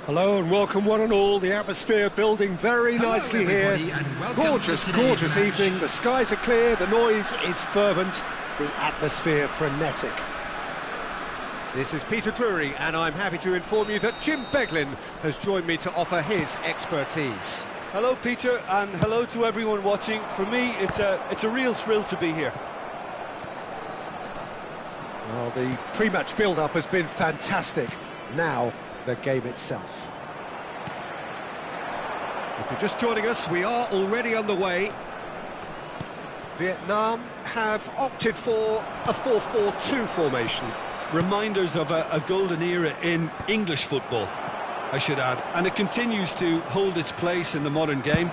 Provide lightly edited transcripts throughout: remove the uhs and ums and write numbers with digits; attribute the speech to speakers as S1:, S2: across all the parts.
S1: Hello and welcome one and all, the atmosphere building very nicely here. Gorgeous, gorgeous evening, the skies are clear, the noise is fervent, the atmosphere frenetic. This is Peter Drury and I'm happy to inform you that Jim Beglin has joined me to offer his expertise.
S2: Hello Peter and hello to everyone watching. For me it's a real thrill to be here.
S1: Well, the pre-match build-up has been fantastic. Now the game itself. If you're just joining us, we are already underway. Vietnam have opted for a 4-4-2 formation.
S2: Reminders of a golden era in English football, I should add, and it continues to hold its place in the modern game.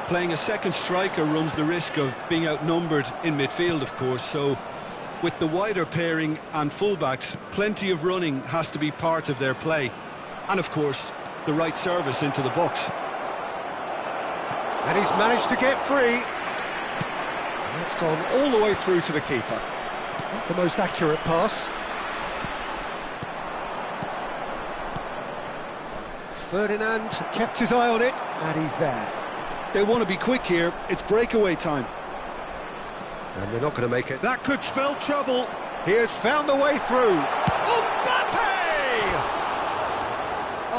S2: Playing a second striker runs the risk of being outnumbered in midfield, of course, so with the wider pairing and fullbacks, plenty of running has to be part of their play. And of course, the right service into the box.
S1: And he's managed to get free. And it's gone all the way through to the keeper. Not the most accurate pass. Ferdinand kept his eye on it, and he's there.
S2: They want to be quick here, it's breakaway time.
S1: And they're not going to make it. That could spell trouble. He has found the way through. Mbappe!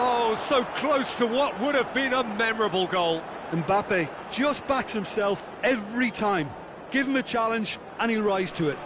S1: Oh, so close to what would have been a memorable goal.
S2: Mbappe just backs himself every time. Give him a challenge and he'll rise to it.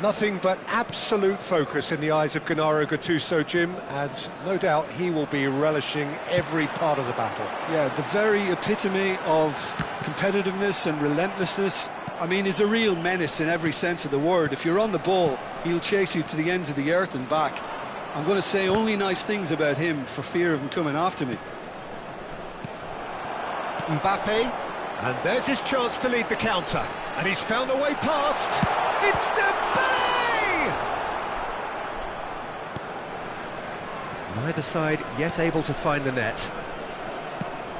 S1: Nothing but absolute focus in the eyes of Gennaro Gattuso, Jim, and no doubt he will be relishing every part of the battle.
S2: Yeah, the very epitome of competitiveness and relentlessness. I mean, he's a real menace in every sense of the word. If you're on the ball, he'll chase you to the ends of the earth and back. I'm going to say only nice things about him for fear of him coming after me.
S1: Mbappe, and there's his chance to lead the counter. And he's found a way past. It's Dembele! Neither side yet able to find the net.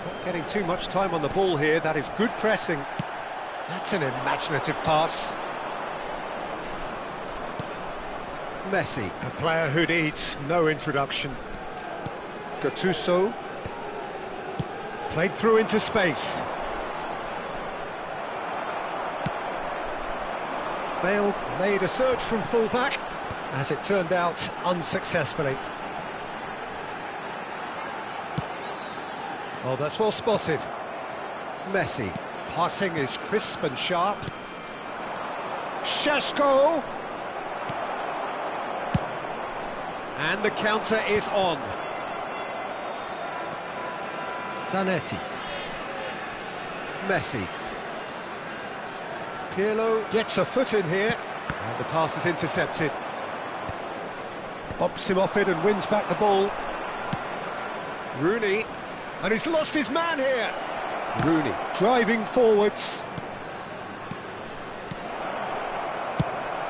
S1: Not getting too much time on the ball here. That is good pressing. That's an imaginative pass. Messi, a player who needs no introduction. Gattuso. Played through into space. Bale made a search from full-back, as it turned out, unsuccessfully. Oh, that's well spotted. Messi Passing is crisp and sharp. Šeško! And the counter is on. Zanetti. Messi. Pirlo gets a foot in here. And the pass is intercepted. Bops him off it and wins back the ball. Rooney. And he's lost his man here. Rooney driving forwards.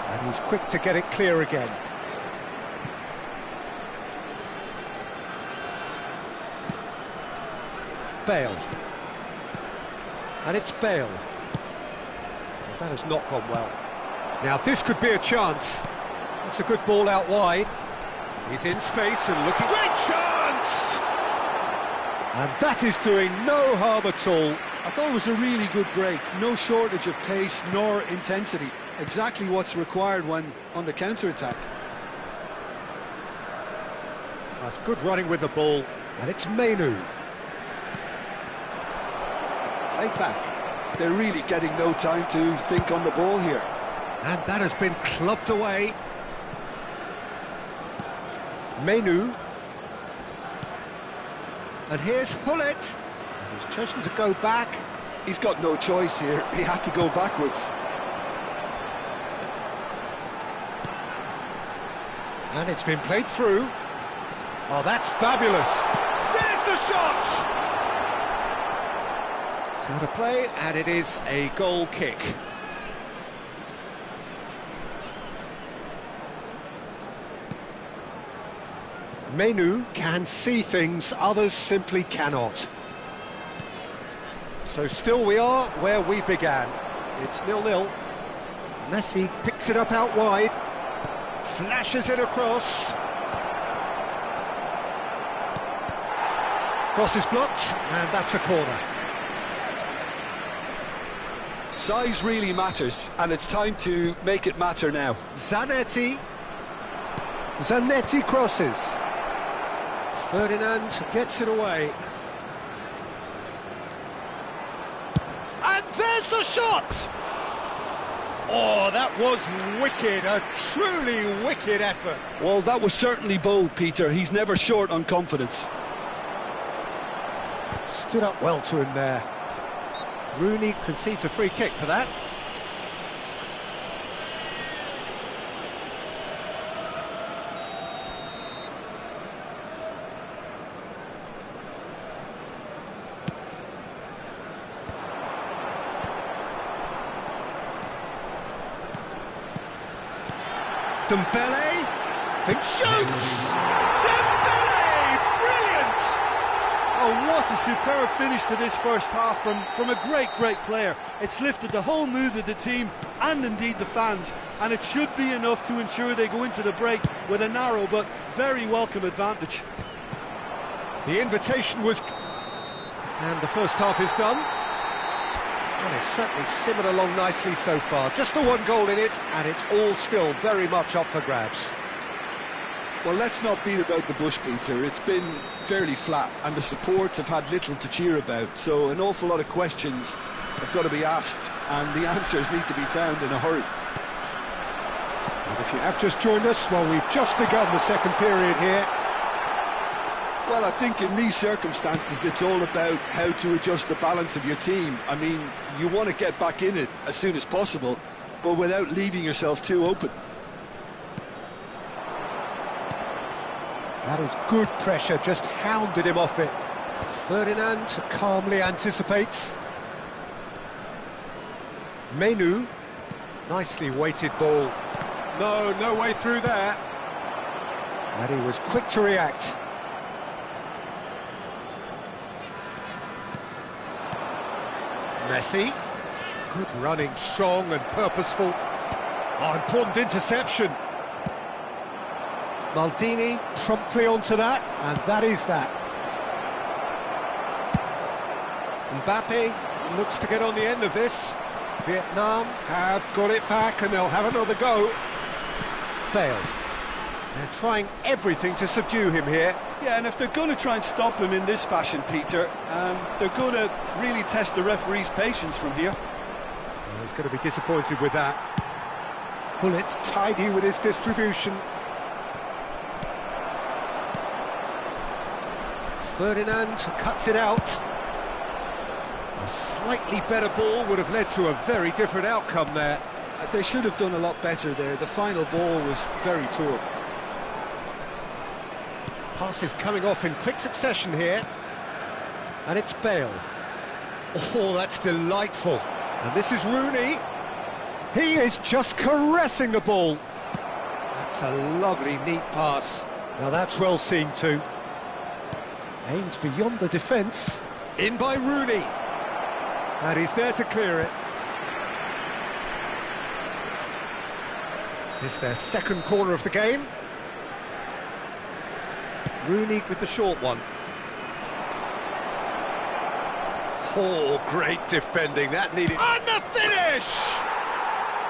S1: And he's quick to get it clear again. Bale. And it's Bale. That has not gone well. Now this could be a chance. That's a good ball out wide. He's in space and looking... Great chance! And that is doing no harm at all.
S2: I thought it was a really good break. No shortage of pace nor intensity. Exactly what's required when on the counter-attack.
S1: That's good running with the ball. And it's Menu. Played back.
S2: They're really getting no time to think on the ball here.
S1: And that has been clubbed away. Menu. And here's Hullet. He's chosen to go back.
S2: He's got no choice here. He had to go backwards.
S1: And it's been played through. Oh, that's fabulous. There's the shot! It's out of play, and it is a goal kick. Menu can see things others simply cannot. So still we are where we began. It's 0-0. Messi picks it up out wide, flashes it across. Cross is blocked, and that's a corner.
S2: Size really matters, and it's time to make it matter now.
S1: Zanetti. Zanetti crosses. Ferdinand gets it away. And there's the shot! Oh, that was wicked, a truly wicked effort.
S2: Well, that was certainly bold, Peter. He's never short on confidence.
S1: Stood up well to him there. Rooney concedes a free kick for that. Dembele, think shoots! Dembele, brilliant!
S2: Oh, what a superb finish to this first half from a great player. It's lifted the whole mood of the team and indeed the fans, and it should be enough to ensure they go into the break with a narrow but very welcome advantage.
S1: The invitation was... And the first half is done. And it's certainly simmered along nicely so far. Just the one goal in it, and it's all still very much up for grabs.
S2: Well, let's not beat about the bush, Peter. It's been fairly flat, and the support have had little to cheer about. So an awful lot of questions have got to be asked, and the answers need to be found in a hurry.
S1: And if you have just joined us, well, we've just begun the second period here.
S2: Well, I think in these circumstances it's all about how to adjust the balance of your team. I mean, you want to get back in it as soon as possible, but without leaving yourself too open.
S1: That is good pressure, just hounded him off it. Ferdinand calmly anticipates. Menu, nicely weighted ball. No way through there. And he was quick to react. Messi, good running, strong and purposeful. Oh, important interception. Maldini promptly onto that, and that is that. Mbappe looks to get on the end of this. Vietnam have got it back, and they'll have another go. Bale. They're trying everything to subdue him here.
S2: Yeah, and if they're going to try and stop him in this fashion, Peter, they're going to really test the referee's patience from here.
S1: Oh, he's going to be disappointed with that. Hullet tidy with his distribution. Ferdinand cuts it out. A slightly better ball would have led to a very different outcome there.
S2: They should have done a lot better there. The final ball was very poor.
S1: Passes coming off in quick succession here. And it's Bale. Oh, that's delightful. And this is Rooney. He is just caressing the ball. That's a lovely, neat pass. Now that's well seen too. Aimed beyond the defence. In by Rooney. And he's there to clear it. It's their second corner of the game. Rooney with the short one. Oh, great defending, that needed... And the finish!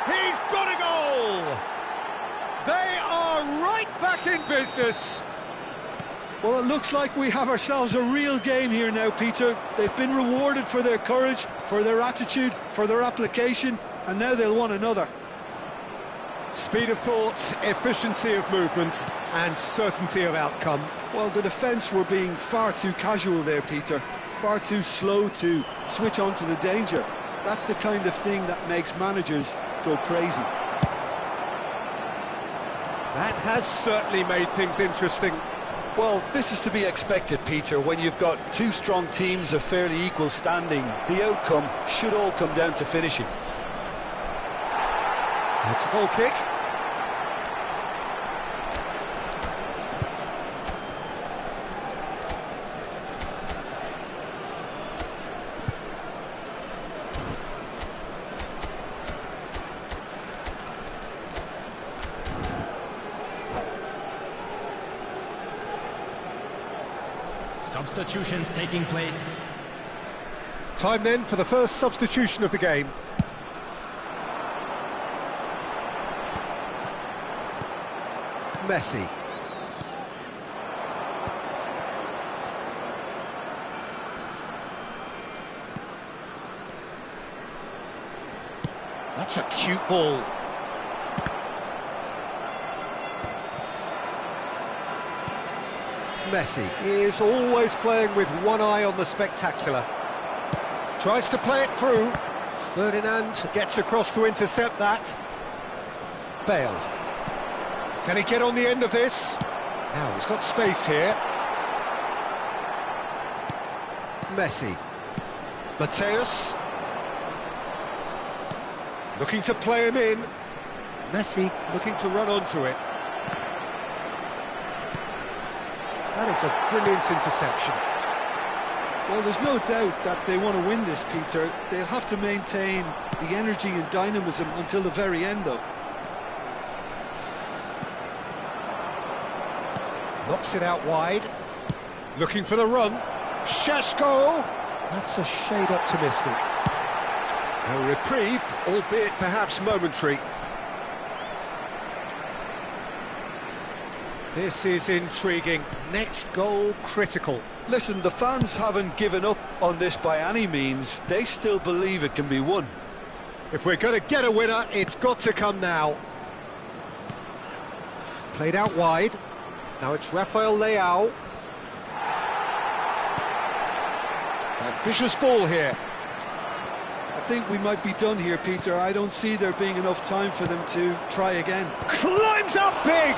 S1: He's got a goal! They are right back in business!
S2: Well, it looks like we have ourselves a real game here now, Peter. They've been rewarded for their courage, for their attitude, for their application, and now they'll want another.
S1: Speed of thought, efficiency of movement, and certainty of outcome.
S2: Well, the defence were being far too casual there, Peter. Far too slow to switch on to the danger. That's the kind of thing that makes managers go crazy.
S1: That has certainly made things interesting.
S2: Well, this is to be expected, Peter. When you've got two strong teams of fairly equal standing, the outcome should all come down to finishing.
S1: It's a goal kick.
S3: Substitutions taking place.
S1: Time then for the first substitution of the game. Messi. That's a cute ball. Messi is always playing with one eye on the spectacular. Tries to play it through. Ferdinand gets across to intercept that. Bale. Can he get on the end of this? Now he's got space here. Messi. Mateus. Looking to play him in. Messi looking to run onto it. That is a brilliant interception.
S2: Well, there's no doubt that they want to win this, Peter. They'll have to maintain the energy and dynamism until the very end, though.
S1: Knocks it out wide. Looking for the run. Šeško! That's a shade optimistic. A reprieve, albeit perhaps momentary. This is intriguing. Next goal critical.
S2: Listen, the fans haven't given up on this by any means. They still believe it can be won.
S1: If we're going to get a winner, it's got to come now. Played out wide. Now it's Rafael Leao. Ambitious ball here.
S2: I think we might be done here, Peter. I don't see there being enough time for them to try again.
S1: Climbs up big!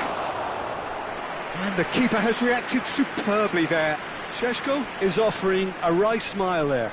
S1: And the keeper has reacted superbly there.
S2: Šeško is offering a wry smile there.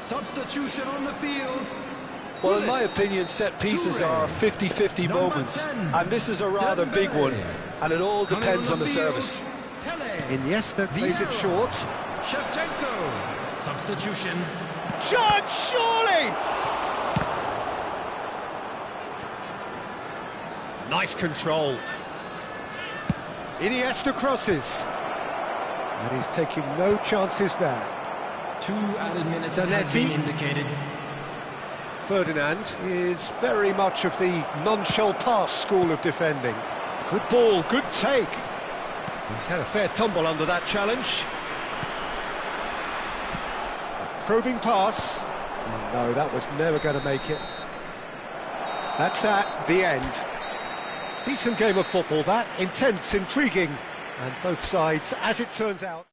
S3: Substitution on the field.
S2: Well, in my opinion, set pieces are 50-50 moments, and this is a rather big one, and it all depends on the service.
S1: Iniesta plays it short.
S3: Shevchenko. Substitution.
S1: Chance, surely! Nice control. Iniesta crosses. And he's taking no chances there.
S3: 2 added minutes
S1: Zanetti.
S3: has been indicated.
S1: Ferdinand is very much of the non-shell pass school of defending. Good ball, good take. He's had a fair tumble under that challenge. A probing pass. Oh no, that was never going to make it. That's that, the end. Decent game of football, that. Intense, intriguing, and both sides, as it turns out.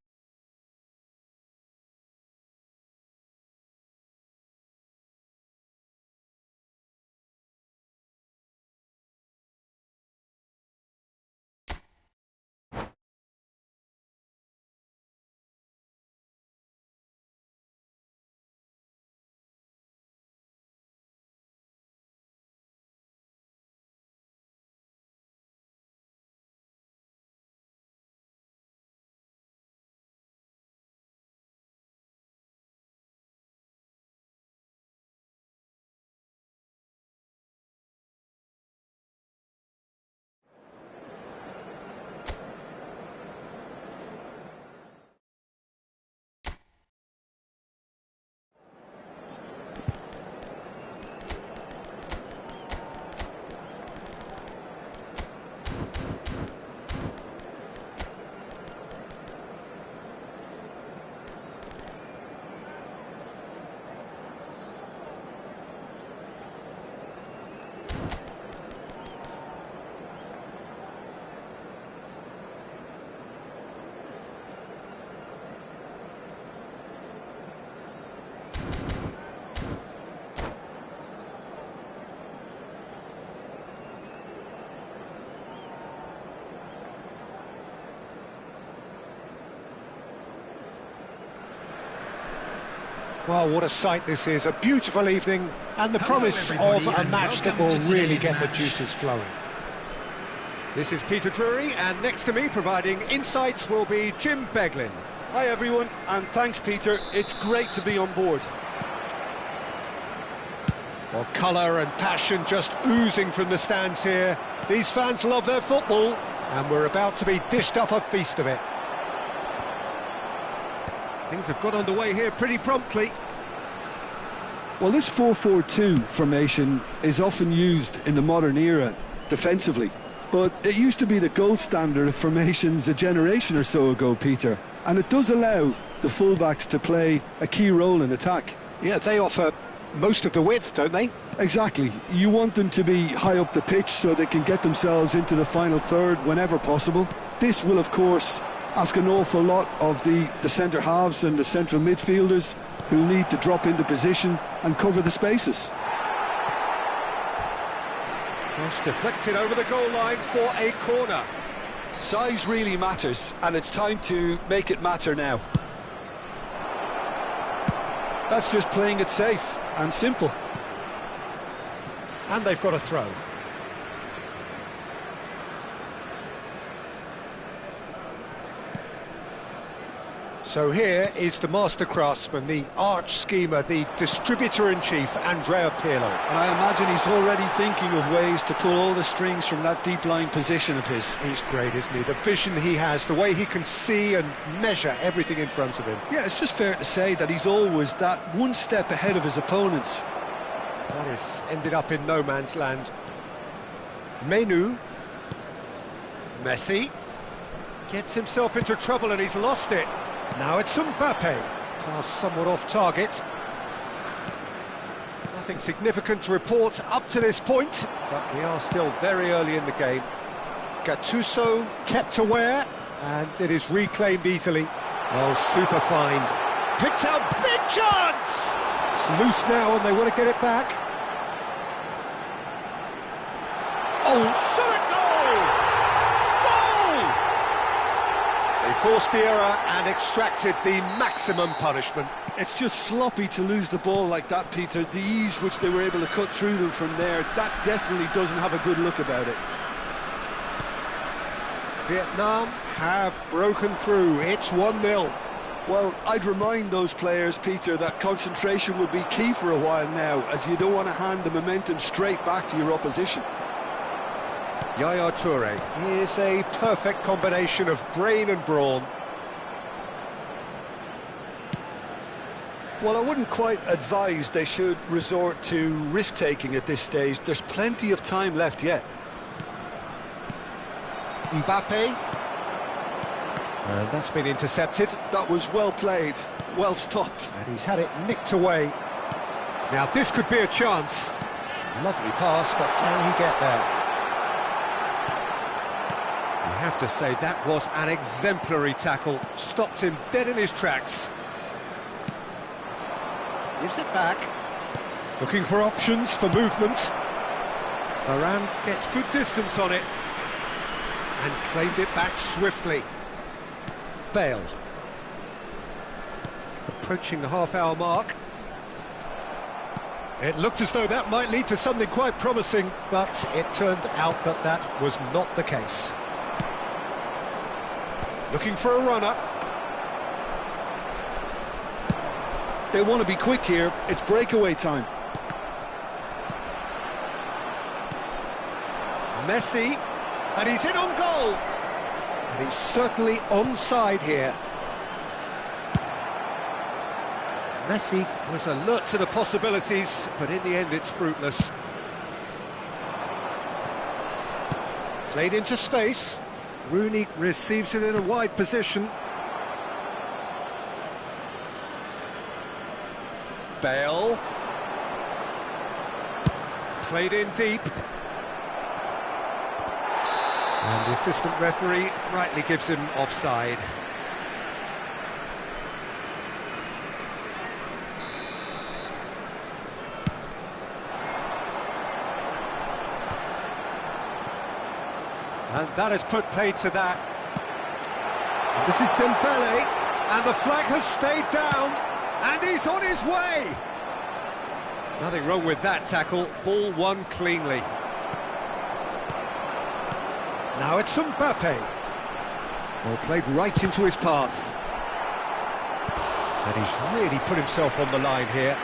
S1: Well, what a sight this is, a beautiful evening, and the promise of a match that will really get the juices flowing. This is Peter Drury, and next to me, providing insights, will be Jim Beglin.
S2: Hi everyone, and thanks Peter, it's great to be on board.
S1: Well, colour and passion just oozing from the stands here. These fans love their football, and we're about to be dished up a feast of it. Things have got underway here pretty promptly.
S2: Well, this 4-4-2 formation is often used in the modern era defensively, but it used to be the gold standard of formations a generation or so ago, Peter, and it does allow the fullbacks to play a key role in attack.
S1: Yeah, they offer most of the width, don't they?
S2: Exactly. You want them to be high up the pitch so they can get themselves into the final third whenever possible. This will, of course, ask an awful lot of the centre halves and the central midfielders, who need to drop into position and cover the spaces.
S1: Cross deflected over the goal line for a corner.
S2: Size really matters, and it's time to make it matter now. That's just playing it safe and simple.
S1: And they've got a throw. So here is the master craftsman, the arch schemer, the distributor-in-chief, Andrea Pirlo.
S2: And I imagine he's already thinking of ways to pull all the strings from that deep-lying position of his.
S1: He's great, isn't he? The vision he has, the way he can see and measure everything in front of him.
S2: Yeah, it's just fair to say that he's always that one step ahead of his opponents.
S1: That has ended up in no man's land. Menu. Messi. Gets himself into trouble and he's lost it. Now it's Mbappe. Pass somewhat off target. Nothing significant to report up to this point, but we are still very early in the game. Gattuso kept aware, and it is reclaimed easily. Oh, super find. Picked out, big chance! It's loose now and they want to get it back. Oh, shot a goal! They forced the error and extracted the maximum punishment.
S2: it's just sloppy to lose the ball like that, Peter. The ease which they were able to cut through them from there, that definitely doesn't have a good look about it.
S1: Vietnam have broken through. It's 1-0.
S2: Well, I'd remind those players, Peter, that concentration will be key for a while now, as you don't want to hand the momentum straight back to your opposition.
S1: Yaya Toure is a perfect combination of brain and brawn.
S2: Well, I wouldn't quite advise they should resort to risk-taking at this stage. There's plenty of time left yet.
S1: Mbappe. And that's been intercepted.
S2: That was well played, well stopped.
S1: And he's had it nicked away. Now this could be a chance. Lovely pass, but can he get there? You have to say that was an exemplary tackle. Stopped him dead in his tracks. Gives it back. Looking for options for movement. Varane gets good distance on it. And claimed it back swiftly. Bale. Approaching the half-hour mark. It looked as though that might lead to something quite promising, but it turned out that that was not the case. Looking for a runner.
S2: They want to be quick here. It's breakaway time.
S1: Messi, and he's in on goal. And he's certainly onside here. Messi was alert to the possibilities, but in the end it's fruitless. Played into space. Rooney receives it in a wide position. Bale. Played in deep. And the assistant referee rightly gives him offside. And that has put paid to that. And this is Dembele, and the flag has stayed down, and he's on his way. Nothing wrong with that tackle, ball won cleanly. Now it's Mbappe. Well, played right into his path. And he's really put himself on the line here.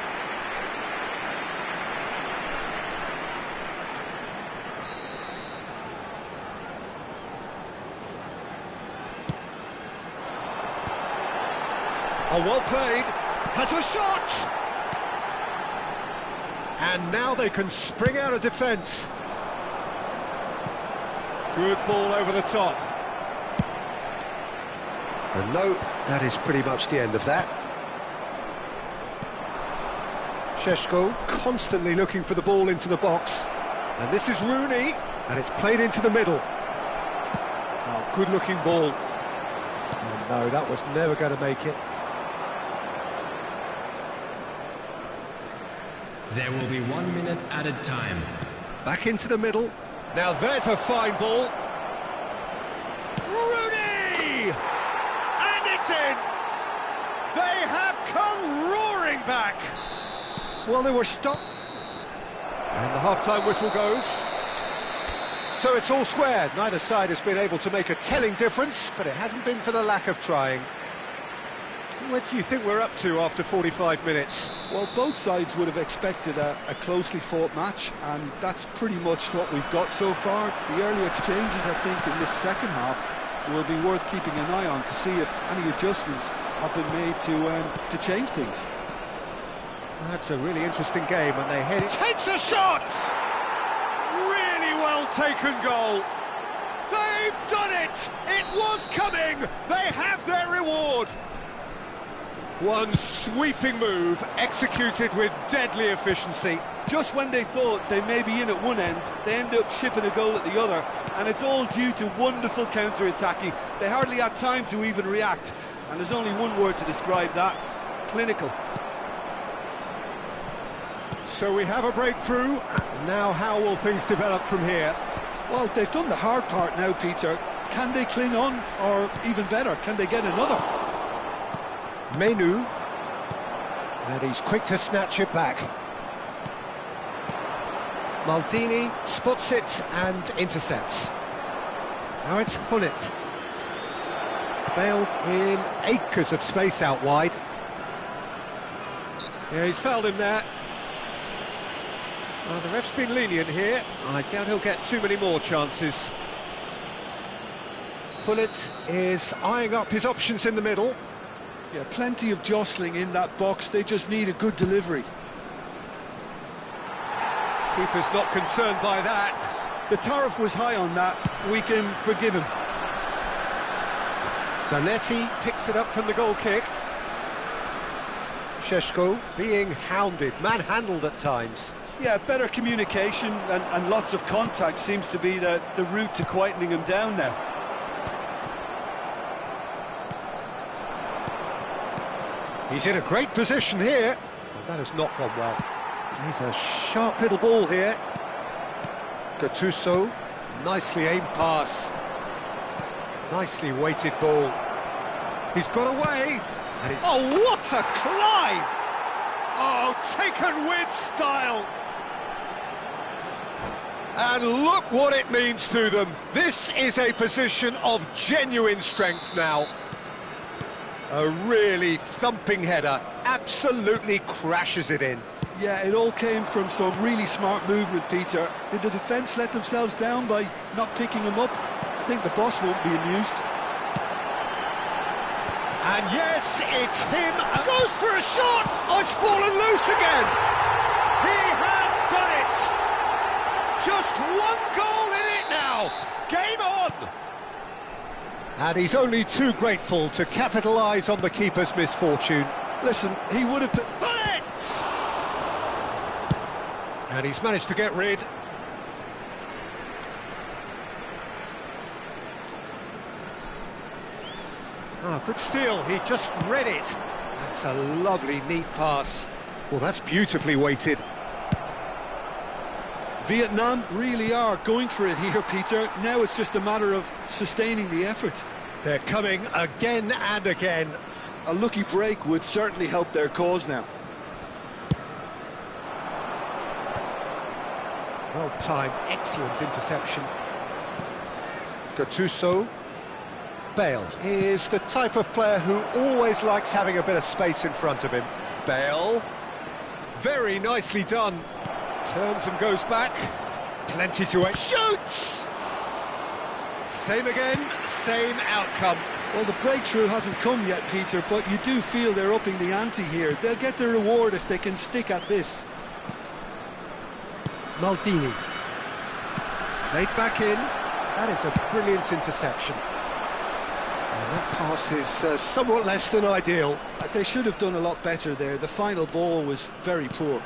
S1: Oh, well played. Has a shot! And now they can spring out of defence. Good ball over the top. And no, that is pretty much the end of that. Šeško constantly looking for the ball into the box. And this is Rooney, and it's played into the middle. Oh, good-looking ball. Oh, no, that was never going to make it.
S3: There will be 1 minute added time.
S1: Back into the middle. Now there's a fine ball. Rooney! And it's in! They have come roaring back!
S2: Well, they were stopped.
S1: And the half-time whistle goes. So it's all square. Neither side has been able to make a telling difference, but it hasn't been for the lack of trying. What do you think we're up to after 45 minutes?
S2: Well, both sides would have expected a closely fought match, and that's pretty much what we've got so far. The early exchanges, I think, in this second half will be worth keeping an eye on to see if any adjustments have been made to change things.
S1: That's a really interesting game, and they hit it. Takes a shot! Really well taken goal. They've done it! It was coming! They have their reward! One sweeping move, executed with deadly efficiency.
S2: Just when they thought they may be in at one end, they end up shipping a goal at the other, and it's all due to wonderful counter-attacking. They hardly had time to even react, and there's only one word to describe that: clinical.
S1: So we have a breakthrough. Now how will things develop from here?
S2: Well, they've done the hard part now, Peter. Can they cling on, or even better, can they get another?
S1: Menu. And he's quick to snatch it back. Maldini spots it and intercepts. Now it's Hullet. Bale in acres of space out wide. Yeah, he's fouled him there. Well, the ref's been lenient here. I doubt he'll get too many more chances. Hullet is eyeing up his options in the middle.
S2: Yeah, plenty of jostling in that box. They just need a good delivery.
S1: Keeper's not concerned by that.
S2: The tariff was high on that. We can forgive him.
S1: Zanetti picks it up from the goal kick. Šeško being hounded, manhandled at times.
S2: Yeah, better communication and lots of contact seems to be the route to quietening him down now.
S1: He's in a great position here. Well, that has not gone well. He's a sharp little ball here. Gattuso, nicely aimed pass. Nicely weighted ball. He's got away. Oh, what a climb! Oh, taken with style. And look what it means to them. This is a position of genuine strength now. A really thumping header, absolutely crashes it in.
S2: Yeah, it all came from some really smart movement, Peter. Did the defence let themselves down by not picking him up? I think the boss won't be amused.
S1: And yes, it's him. Goes for a shot. Oh, it's fallen loose again. He has done it. Just one goal in it now. Game on. And he's only too grateful to capitalise on the keeper's misfortune.
S2: Listen, he would have...
S1: Bullet! And he's managed to get rid. Oh, good steal, he just read it. That's a lovely, neat pass. Well, that's beautifully weighted.
S2: Vietnam really are going for it here, Peter. Now it's just a matter of sustaining the effort.
S1: They're coming again and again.
S2: A lucky break would certainly help their cause now.
S1: Well timed, excellent interception. Gattuso. Bale is the type of player who always likes having a bit of space in front of him. Bale, very nicely done. Turns and goes back. Plenty to it. Shoots! Same again, same outcome.
S2: Well, the breakthrough hasn't come yet, Peter, but you do feel they're upping the ante here. They'll get the reward if they can stick at this.
S1: Maldini. Played back in. That is a brilliant interception. And that pass is somewhat less than ideal.
S2: They should have done a lot better there. The final ball was very poor.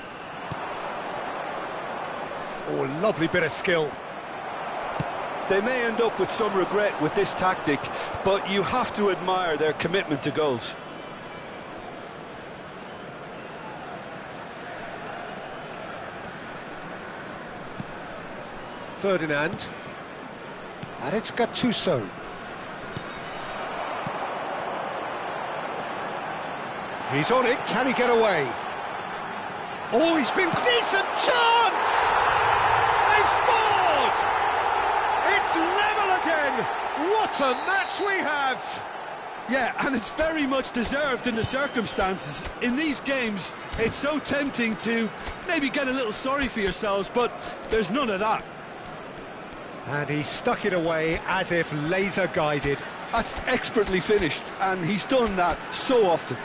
S1: Oh, lovely bit of skill.
S2: They may end up with some regret with this tactic, but you have to admire their commitment to goals.
S1: Ferdinand. And it's Gattuso. He's on it, can he get away? Oh, he's been... Decent chance! They've scored! It's level again! What a match we have!
S2: Yeah, and it's very much deserved in the circumstances. In these games, it's so tempting to maybe get a little sorry for yourselves, but there's none of that.
S1: And he stuck it away as if laser-guided.
S2: That's expertly finished, and he's done that so often.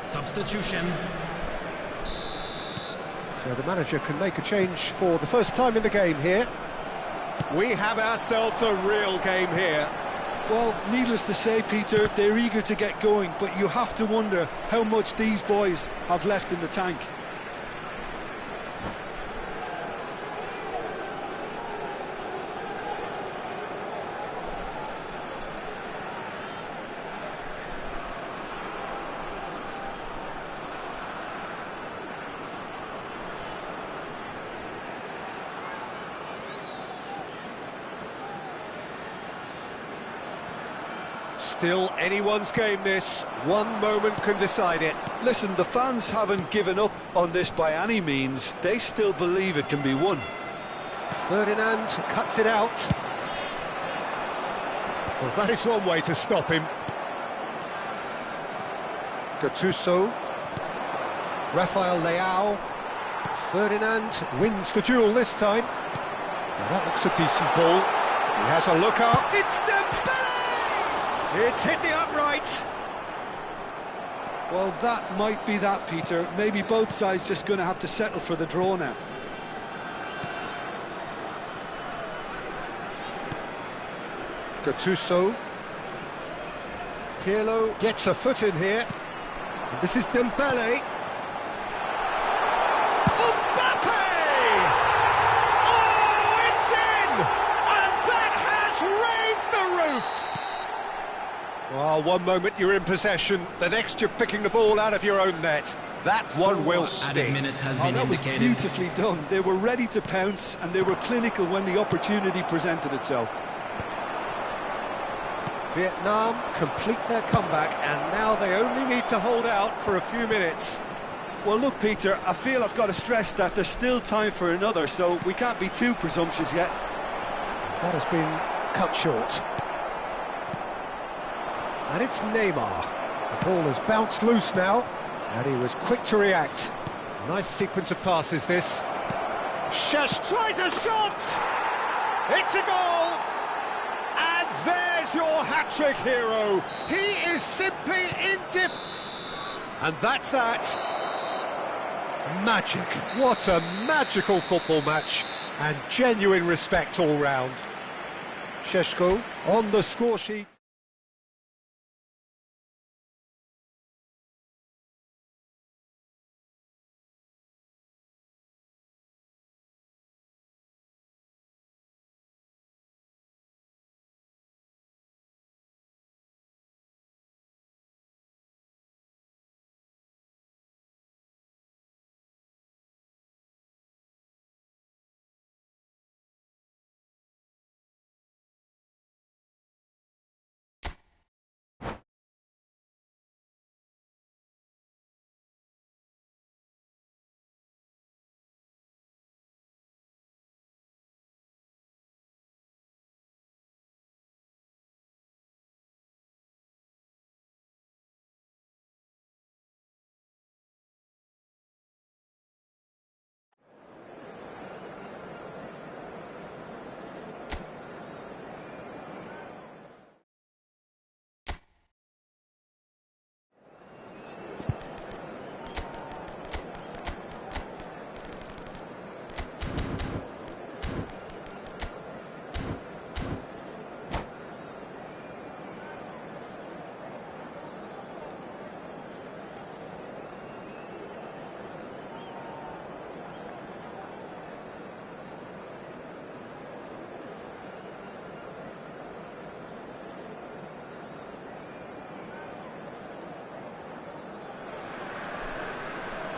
S3: Substitution.
S1: So the manager can make a change for the first time in the game here. We have ourselves a real game here.
S2: Well, needless to say, Peter, they're eager to get going, but you have to wonder how much these boys have left in the tank.
S1: Still anyone's game this. One moment can decide it.
S2: Listen, the fans haven't given up on this by any means. They still believe it can be won.
S1: Ferdinand cuts it out. Well, that is one way to stop him. Gattuso. Rafael Leao. Ferdinand wins the duel this time. Now that looks a decent ball. He has a look up. It's Dembele! It's hit the upright.
S2: Well, that might be that, Peter. Maybe both sides just going to have to settle for the draw now.
S1: Gattuso. Pirlo gets a foot in here. And this is Dembele. Mbappe! Oh, it's in! And that has raised the roof! Well, one moment you're in possession, the next you're picking the ball out of your own net. That one will sting.
S2: That was beautifully done. They were ready to pounce, and they were clinical when the opportunity presented itself.
S1: Vietnam complete their comeback, and now they only need to hold out for a few minutes.
S2: Well, look, Peter, I feel I've got to stress that there's still time for another, so we can't be too presumptuous yet.
S1: That has been cut short. And it's Neymar. The ball has bounced loose now, and he was quick to react. Nice sequence of passes, this. Shesh tries a shot! It's a goal! And there's your hat-trick hero. He is simply indifferent. And that's that. Magic. What a magical football match. And genuine respect all round. Šeško on the score sheet.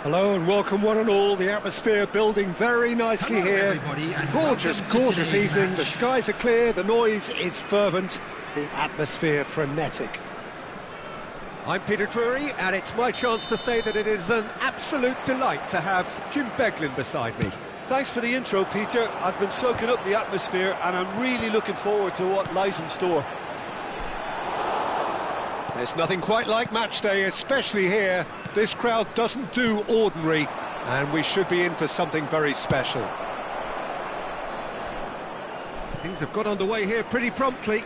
S1: Hello and welcome one and all. The atmosphere building very nicely here. Gorgeous, gorgeous evening. The skies are clear, the noise is fervent, the atmosphere frenetic. I'm Peter Drury, and it's my chance to say that it is an absolute delight to have Jim Beglin beside me.
S2: Thanks for the intro, Peter. I've been soaking up the atmosphere, and I'm really looking forward to what lies in store.
S1: There's nothing quite like match day, especially here. This crowd doesn't do ordinary, and we should be in for something very special. Things have got underway here pretty promptly.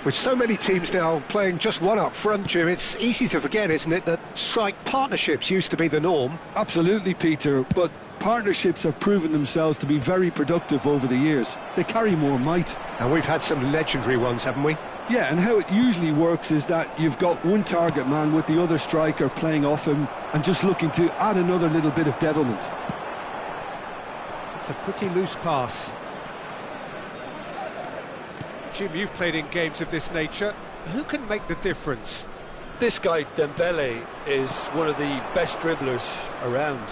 S1: With so many teams now playing just one up front, Jim, it's easy to forget, isn't it, that strike partnerships used to be the norm.
S2: Absolutely, Peter, but partnerships have proven themselves to be very productive over the years. They carry more might.
S1: And we've had some legendary ones, haven't we?
S2: Yeah, and how it usually works is that you've got one target man with the other striker playing off him and just looking to add another little bit of devilment.
S1: It's a pretty loose pass. Jim, you've played in games of this nature. Who can make the difference?
S2: This guy, Dembele, is one of the best dribblers around.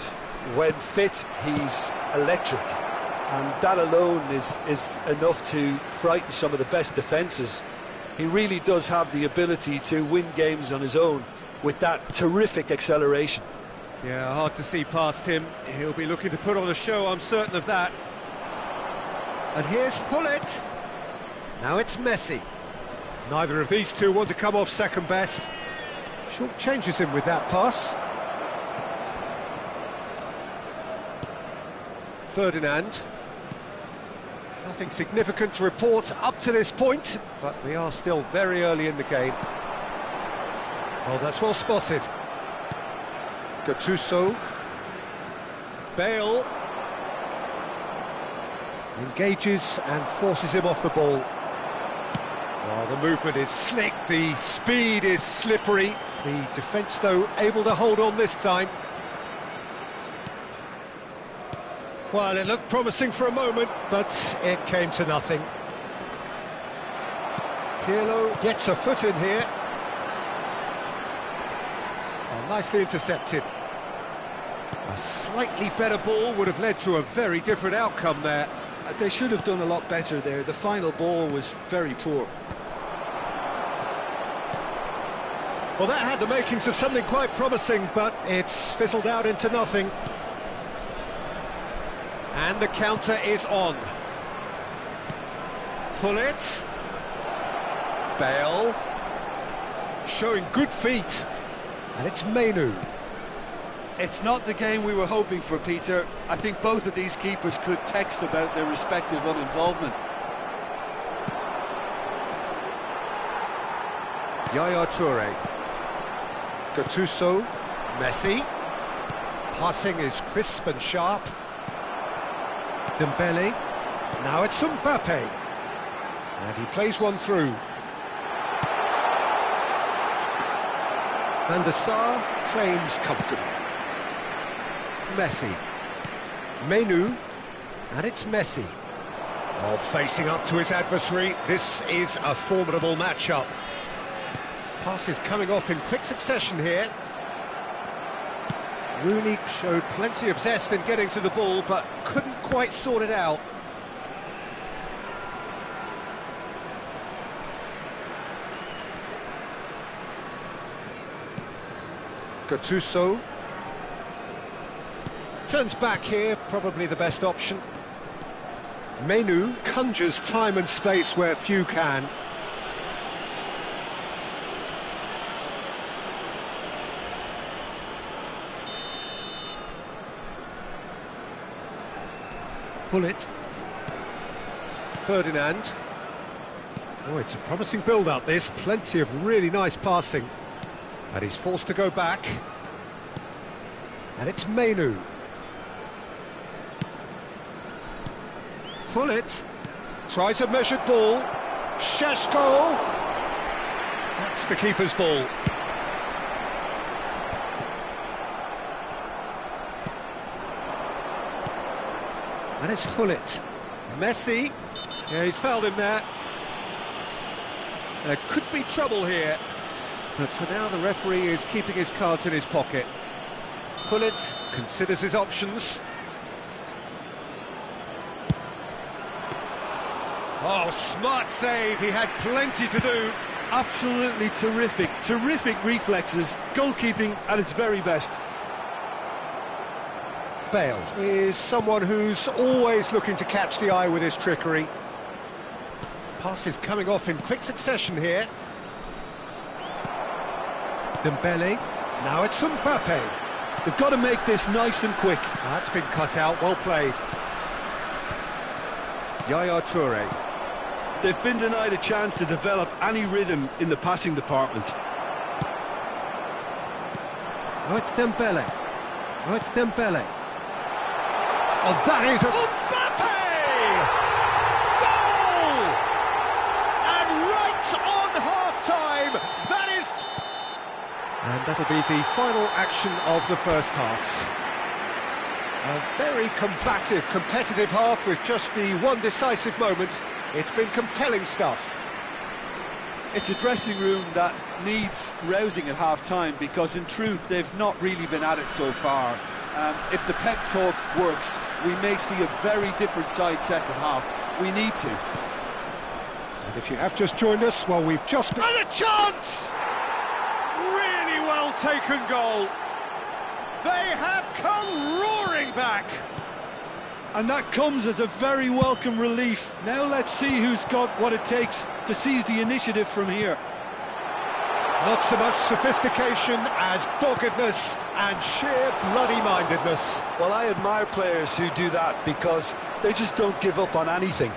S2: When fit, he's electric. And that alone is enough to frighten some of the best defences. He really does have the ability to win games on his own with that terrific acceleration.
S1: Yeah, hard to see past him. He'll be looking to put on a show, I'm certain of that. And here's Hullet. Now it's Messi. Neither of these two want to come off second best. Short changes him with that pass. Ferdinand. Nothing significant to report up to this point, but we are still very early in the game. Oh, that's well spotted. Gattuso. Bale. Engages and forces him off the ball. Oh, the movement is slick, the speed is slippery. The defence, though, able to hold on this time. Well, it looked promising for a moment, but it came to nothing. Pirlo gets a foot in here. Oh, nicely intercepted. A slightly better ball would have led to a very different outcome there.
S2: They should have done a lot better there. The final ball was very poor.
S1: Well, that had the makings of something quite promising, but it's fizzled out into nothing. And the counter is on. Hullet. Bale. Showing good feet. And it's Menu.
S2: It's not the game we were hoping for, Peter. I think both of these keepers could text about their respective uninvolvement.
S1: Yaya Toure. Gattuso. Messi. Passing is crisp and sharp. Dembele. Now it's Mbappe. And he plays one through. Van der Sar claims comfortably. Messi. Menu. And it's Messi. Oh, facing up to his adversary. This is a formidable matchup. Passes coming off in quick succession here. Rooney showed plenty of zest in getting to the ball, but couldn't quite sort it out. Gattuso. Turns back here, probably the best option. Menu conjures time and space where few can. Hullet. Ferdinand. Oh, it's a promising build-up, this. Plenty of really nice passing. And he's forced to go back. And it's Menu. Hullet. Tries a measured ball. Šeško. That's the keeper's ball. And it's Hullet. Messi. Yeah, he's fouled him there. There could be trouble here. But for now, the referee is keeping his cards in his pocket. Hullet considers his options. Oh, smart save. He had plenty to do.
S2: Absolutely terrific. Terrific reflexes. Goalkeeping at its very best.
S1: Bale is someone who's always looking to catch the eye with his trickery. Passes coming off in quick succession here. Dembele. Now it's Mbappe.
S2: They've got to make this nice and quick.
S1: That's been cut out, well played. Yaya Toure.
S2: They've been denied a chance to develop any rhythm in the passing department.
S1: Oh, it's Dembele. Oh, it's Dembele. Oh, that is a...
S2: Mbappe! Goal!
S1: And right on half-time, that is... And that'll be the final action of the first half. A very combative, competitive half with just the one decisive moment. It's been compelling stuff.
S2: It's a dressing room that needs rousing at half-time because, in truth, they've not really been at it so far. If the pep talk works, we may see a very different side second half. We need to.
S1: And if you have just joined us, well, we've just been...
S4: And a chance! Really well taken goal. They have come roaring back.
S2: And that comes as a very welcome relief. Now let's see who's got what it takes to seize the initiative from here.
S1: Not so much sophistication as doggedness and sheer bloody-mindedness.
S2: Well, I admire players who do that because they just don't give up on anything.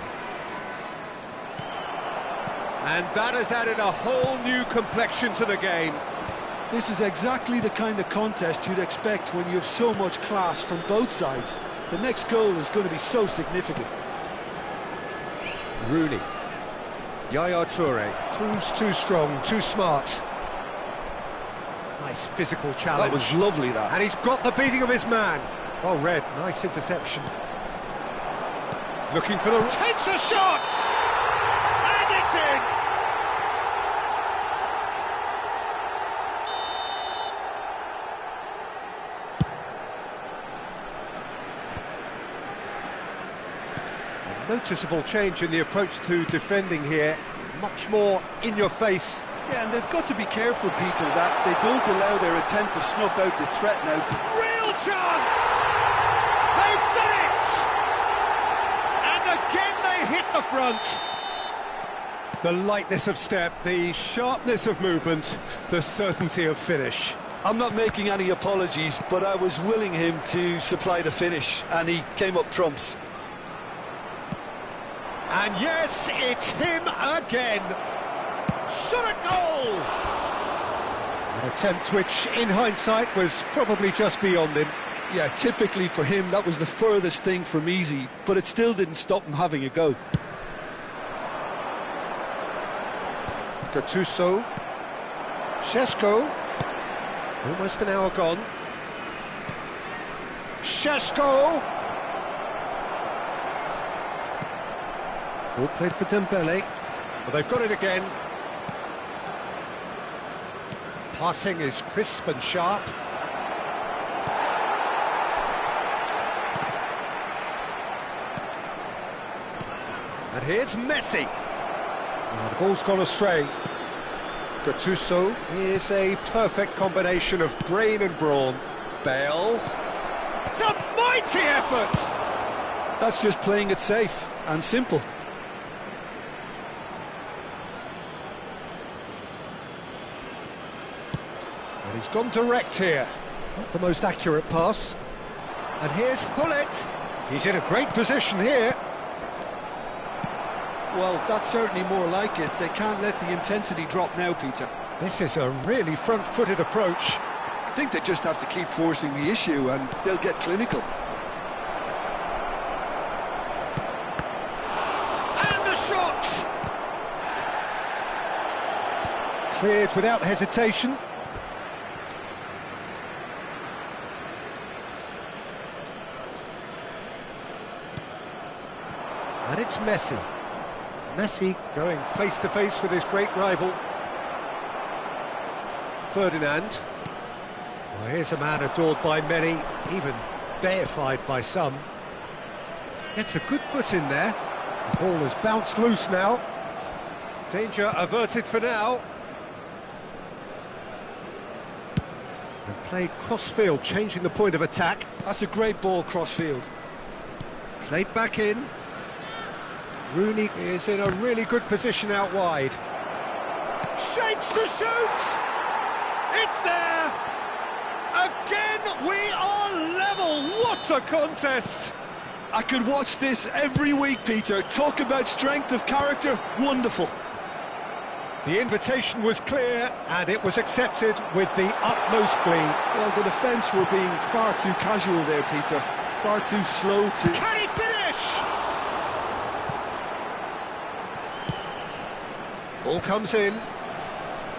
S4: And that has added a whole new complexion to the game.
S2: This is exactly the kind of contest you'd expect when you have so much class from both sides. The next goal is going to be so significant.
S4: Rooney. Yaya Toure.
S1: Proves too strong, too smart. Nice physical challenge.
S2: That was lovely, that.
S1: And he's got the beating of his man. Well read, nice interception. Looking for the...
S4: Takes a shot! And it's in!
S1: A noticeable change in the approach to defending here. Much more in your face.
S2: Yeah, and they've got to be careful, Peter, that they don't allow their attempt to snuff out the threat now.
S4: Real chance! They've done it! And again they hit the front.
S1: The lightness of step, the sharpness of movement, the certainty of finish.
S2: I'm not making any apologies, but I was willing him to supply the finish, and he came up trumps.
S1: And yes, it's him again.
S4: Shot a goal!
S1: An attempt which, in hindsight, was probably just beyond him.
S2: Yeah, typically for him, that was the furthest thing from easy, but it still didn't stop him having a go.
S1: Gattuso. Šeško. Almost an hour gone. Šeško. All played for Dembele. Well, they've got it again. Passing is crisp and sharp. And here's Messi. Oh, the ball's gone astray. Gattuso is a perfect combination of brain and brawn.
S4: Bale. It's a mighty effort!
S2: That's just playing it safe and simple.
S1: And he's gone direct here. Not the most accurate pass. And here's Hullet. He's in a great position here.
S2: Well, that's certainly more like it. They can't let the intensity drop now, Peter.
S1: This is a really front-footed approach.
S2: I think they just have to keep forcing the issue and they'll get clinical.
S4: And the shot!
S1: Cleared without hesitation. And it's Messi. Messi going face-to-face with his great rival. Ferdinand. Well, here's a man adored by many, even deified by some. Gets a good foot in there. The ball has bounced loose now. Danger averted for now. And played cross-field, changing the point of attack.
S2: That's a great ball cross-field.
S1: Played back in. Rooney is in a really good position out wide.
S4: Shapes to shoot! It's there! Again, we are level! What a contest!
S2: I could watch this every week, Peter. Talk about strength of character. Wonderful.
S1: The invitation was clear, and it was accepted with the utmost glee.
S2: Well, the defence were being far too casual there, Peter. Far too slow to...
S4: Can he finish?
S1: Ball comes in.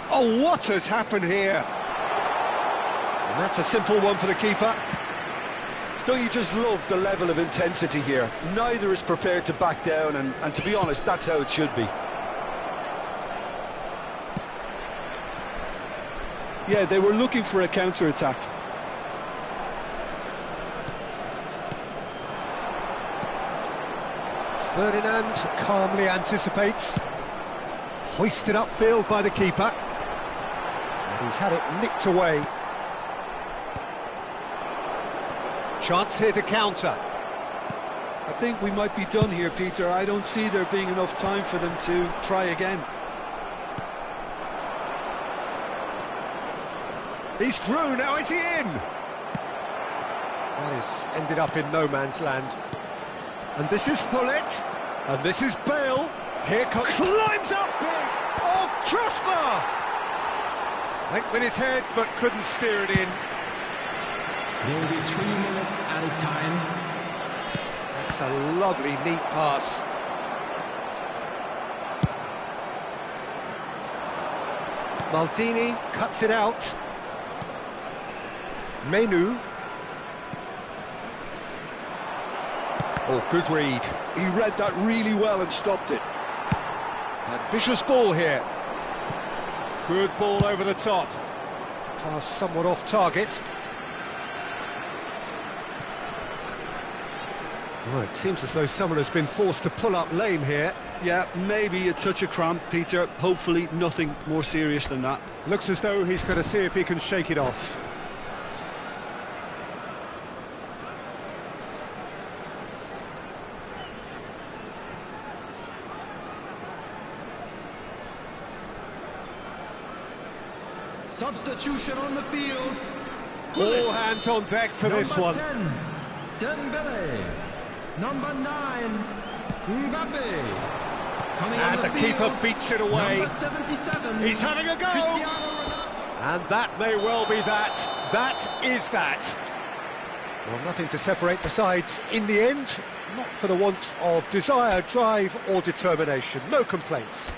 S1: Oh, what has happened here? And that's a simple one for the keeper.
S2: Don't you just love the level of intensity here? Neither is prepared to back down, and to be honest, that's how it should be. Yeah, they were looking for a counter-attack.
S1: Ferdinand calmly anticipates. Hoisted upfield by the keeper. And he's had it nicked away. Chance here to counter.
S2: I think we might be done here, Peter. I don't see there being enough time for them to try again.
S1: He's through, now is he in? Well, he's ended up in no man's land. And this is Hullet, and this is Bale. Here comes... Climbs up big! Oh, crossbar! Went with his head, but couldn't steer it in.
S3: There will be 3 minutes added time.
S1: That's a lovely, neat pass. Maldini cuts it out. Menu. Oh, good read.
S2: He read that really well and stopped it.
S1: Ambitious ball here. Good ball over the top. Pass somewhat off target. Oh, it seems as though someone has been forced to pull up lame here.
S2: Yeah, maybe a touch of cramp, Peter. Hopefully nothing more serious than that.
S1: Looks as though he's going to see if he can shake it off.
S3: Substitution on the field.
S1: All hands on deck for this one.
S3: Number 10, Dembele. Number 9, Mbappe. Coming on
S1: And the
S3: field,
S1: keeper beats it away.
S3: Number 77.
S1: He's having a go.
S3: Cristiano Ronaldo.
S1: And that may well be that. That is that. Well, nothing to separate the sides in the end. Not for the want of desire, drive or determination. No complaints.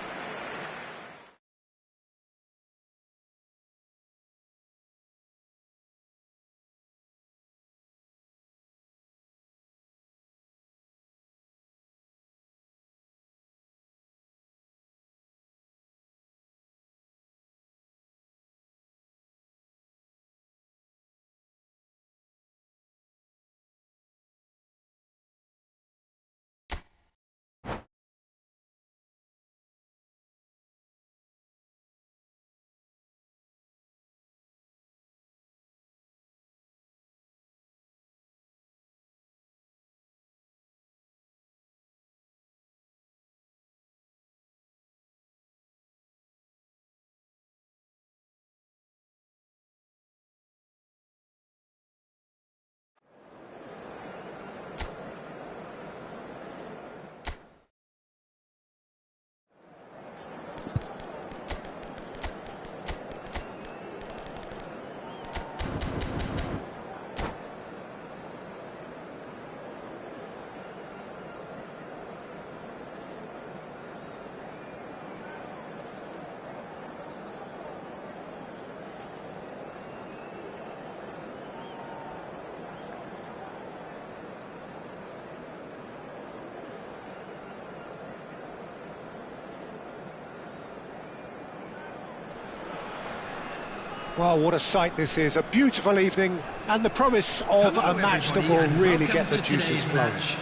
S1: Well, what a sight this is. A beautiful evening and the promise of
S3: Hello,
S1: a match that
S3: everybody,
S1: will really
S3: and
S1: get the
S3: welcome to
S1: juices
S3: today's
S1: flowing.
S3: match.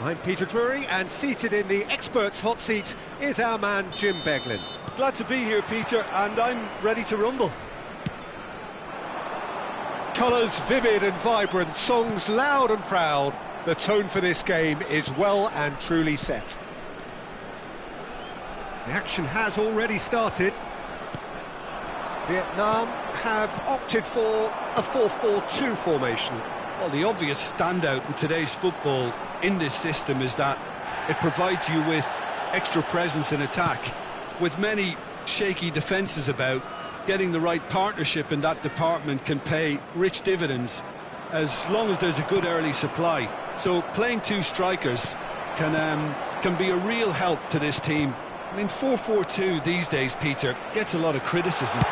S1: I'm Peter Drury, and seated in the experts' hot seat is our man Jim Beglin.
S2: Glad to be here, Peter, and I'm ready to rumble.
S1: Colours vivid and vibrant, songs loud and proud. The tone for this game is well and truly set. The action has already started. Vietnam have opted for a 4-4-2 formation.
S2: Well, the obvious standout in today's football in this system is that it provides you with extra presence in attack. With many shaky defences about, getting the right partnership in that department can pay rich dividends as long as there's a good early supply. So playing two strikers can be a real help to this team. I mean, 4-4-2 these days, Peter, gets a lot of criticism.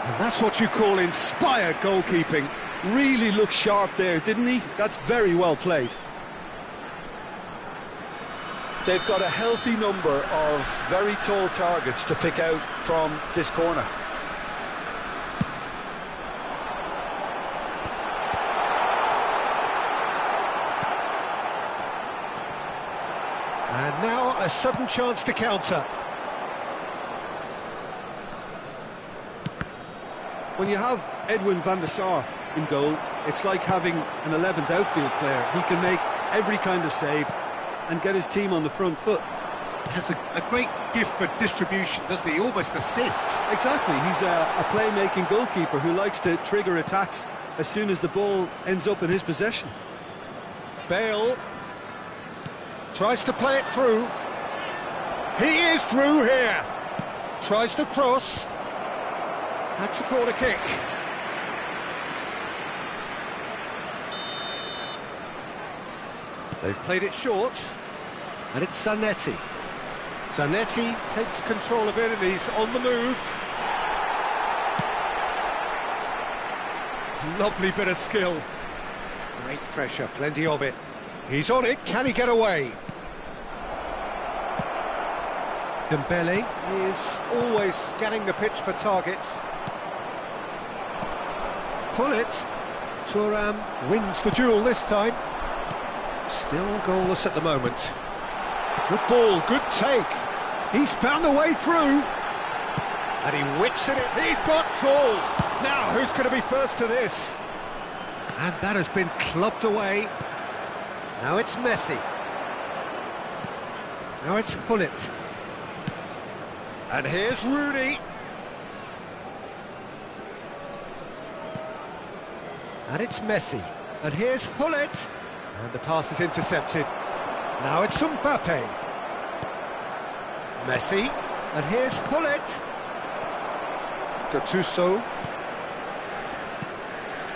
S1: And that's what you call inspired goalkeeping.
S2: Really looked sharp there, didn't he? That's very well played. They've got a healthy number of very tall targets to pick out from this corner.
S1: a sudden chance to counter.
S2: When you have Edwin van der Sar in goal, it's like having an 11th outfield player. He can make every kind of save and get his team on the front foot.
S1: Has a great gift for distribution, doesn't he? Almost assists.
S2: Exactly, he's a playmaking goalkeeper who likes to trigger attacks as soon as the ball ends up in his possession.
S1: Bale tries to play it through. He is through here. Tries to cross. That's a corner kick. They've played it short, and it's Zanetti. Zanetti takes control of it, and he's on the move. Lovely bit of skill. Great pressure, plenty of it. He's on it, can he get away? Dembele is always scanning the pitch for targets. Pullet. Thuram wins the duel this time. Still goalless at the moment. Good ball, good take. He's found a way through. And he whips it in. He's got tall. Now, who's going to be first to this? And that has been clubbed away. Now it's Messi. Now it's Gullit. And here's Rooney. And it's Messi. And here's Gullit. And the pass is intercepted. Now it's Mbappe. Messi. And here's Gullit. Gattuso.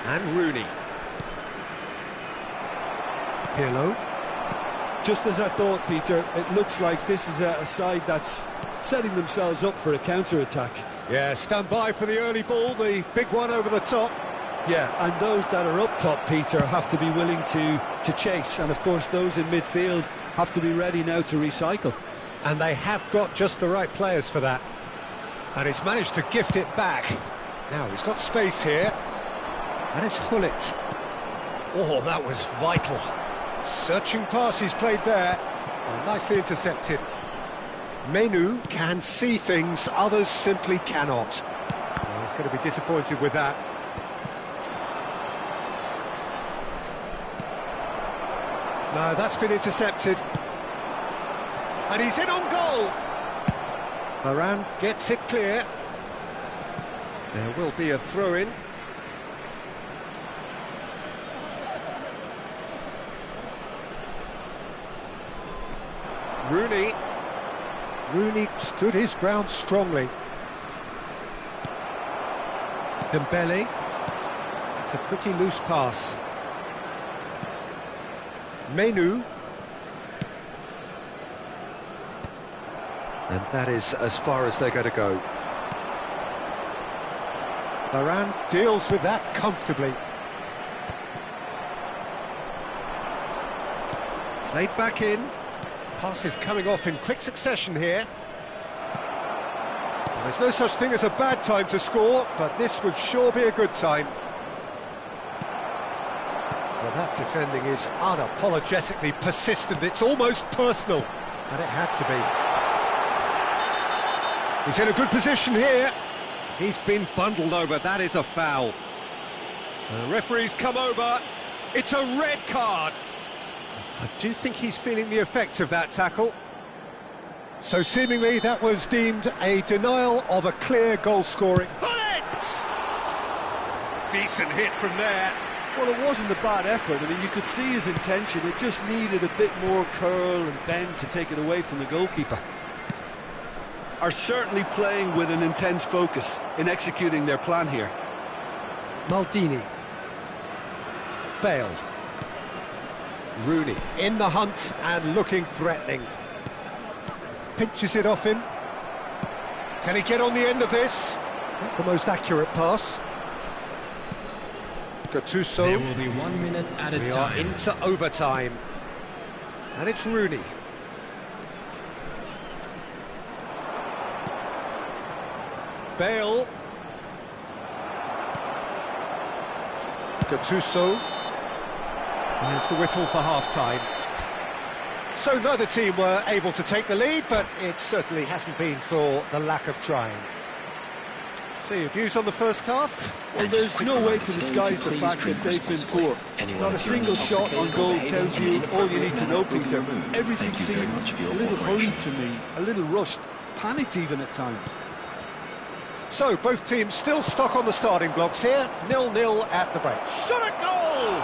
S1: And Rooney. Pirlo.
S2: Just as I thought, Peter, it looks like this is a side that's setting themselves up for a counter-attack.
S1: Yeah, stand by for the early ball, the big one over the top.
S2: Yeah, and those that are up top, Peter, have to be willing to chase. And, of course, those in midfield have to be ready now to recycle.
S1: And they have got just the right players for that. And he's managed to gift it back. Now, he's got space here. And it's Gullit. Oh, that was vital. Searching pass he's played there. Well, nicely intercepted. Menu can see things others simply cannot. Well, he's going to be disappointed with that. No, that's been intercepted. And he's in on goal. Varane gets it clear. There will be a throw-in. Rooney stood his ground strongly. Dembele. It's a pretty loose pass. Menu. And that is as far as they're going to go. Varane deals with that comfortably. Played back in. Passes coming off in quick succession here. Well, there's no such thing as a bad time to score, but this would sure be a good time. Well, that defending is unapologetically persistent. It's almost personal, and it had to be. He's in a good position here. He's been bundled over. That is a foul. The referee's come over. It's a red card. I do think he's feeling the effects of that tackle. So seemingly that was deemed a denial of a clear goal scoring. Decent hit from there.
S2: Well, it wasn't a bad effort. I mean, you could see his intention. It just needed a bit more curl and bend to take it away from the goalkeeper. Are certainly playing with an intense focus in executing their plan here.
S1: Maldini. Bale. Rooney in the hunt and looking threatening. Pinches it off him. Can he get on the end of this? Not the most accurate pass. Gattuso.
S3: There will be 1 minute added
S1: We
S3: time.
S1: are into overtime. And it's Rooney. Bale. Gattuso. There's the whistle for half-time. So neither team were able to take the lead, but it certainly hasn't been for the lack of trying. So your views on the first half?
S2: Well, there's no way to disguise the fact that they've been poor. Not a single shot on goal tells you all you need to know, Peter. Everything seems a little hurried to me, a little rushed, panicked even at times.
S1: So both teams still stuck on the starting blocks here, 0-0 at the break.
S4: Shot a goal!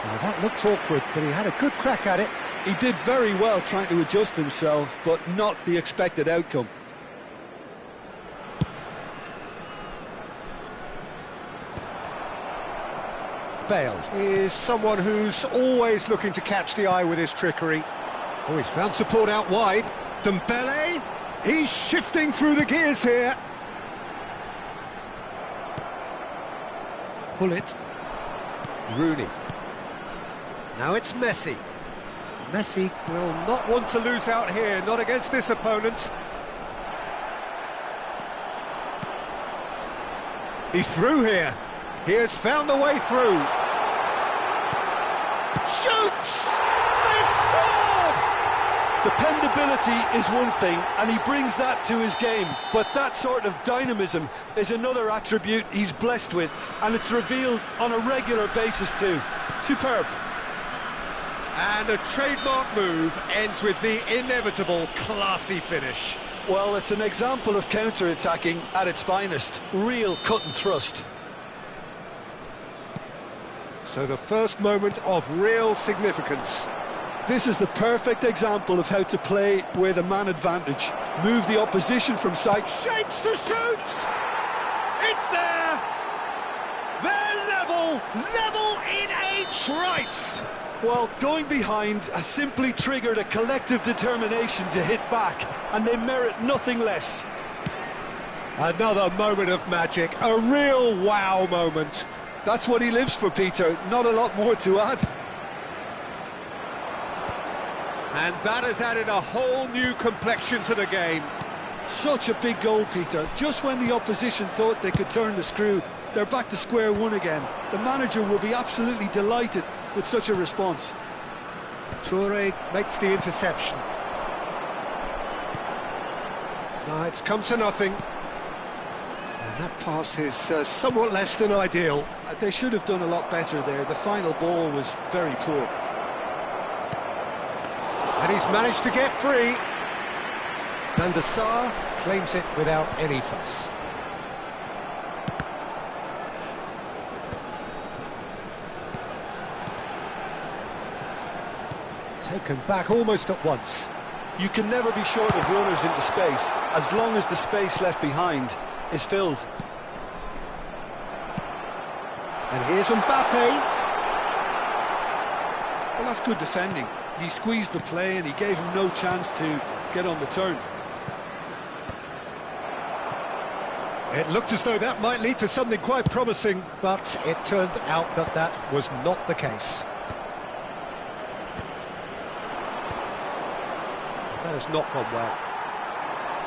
S1: Now that looked awkward, but he had a good crack at it.
S2: He did very well trying to adjust himself, but not the expected outcome.
S1: Bale is someone who's always looking to catch the eye with his trickery. Oh, he's found support out wide. Dembele, he's shifting through the gears here. Pull it. Rooney. Now it's Messi. Messi will not want to lose out here, not against this opponent. He's through here. He has found a way through. Shoots! They've scored!
S2: Dependability is one thing, and he brings that to his game, but that sort of dynamism is another attribute he's blessed with, and it's revealed on a regular basis too. Superb.
S1: And a trademark move ends with the inevitable classy finish.
S2: Well, it's an example of counter-attacking at its finest. Real cut and thrust.
S1: So the first moment of real significance.
S2: This is the perfect example of how to play with a man advantage. Move the opposition from sight.
S1: Shapes to shoot!
S4: It's there! They're level in a trice!
S2: Well, going behind has simply triggered a collective determination to hit back, and they merit nothing less.
S1: Another moment of magic, a real wow moment.
S2: That's what he lives for, Peter. Not a lot more to add.
S1: And that has added a whole new complexion to the game.
S2: Such a big goal, Peter. Just when the opposition thought they could turn the screw, they're back to square one again. The manager will be absolutely delighted with such a response.
S1: Toure makes the interception. No, it's come to nothing. And that pass is somewhat less than ideal.
S2: They should have done a lot better there. The final ball was very poor.
S1: And he's managed to get free. Van der Sar claims it without any fuss. Taken back almost at once.
S2: You can never be short of runners into space, as long as the space left behind is filled.
S1: And here's Mbappe.
S2: Well, that's good defending. He squeezed the play and he gave him no chance to get on the turn.
S1: It looked as though that might lead to something quite promising, but it turned out that that was not the case. That has not gone well.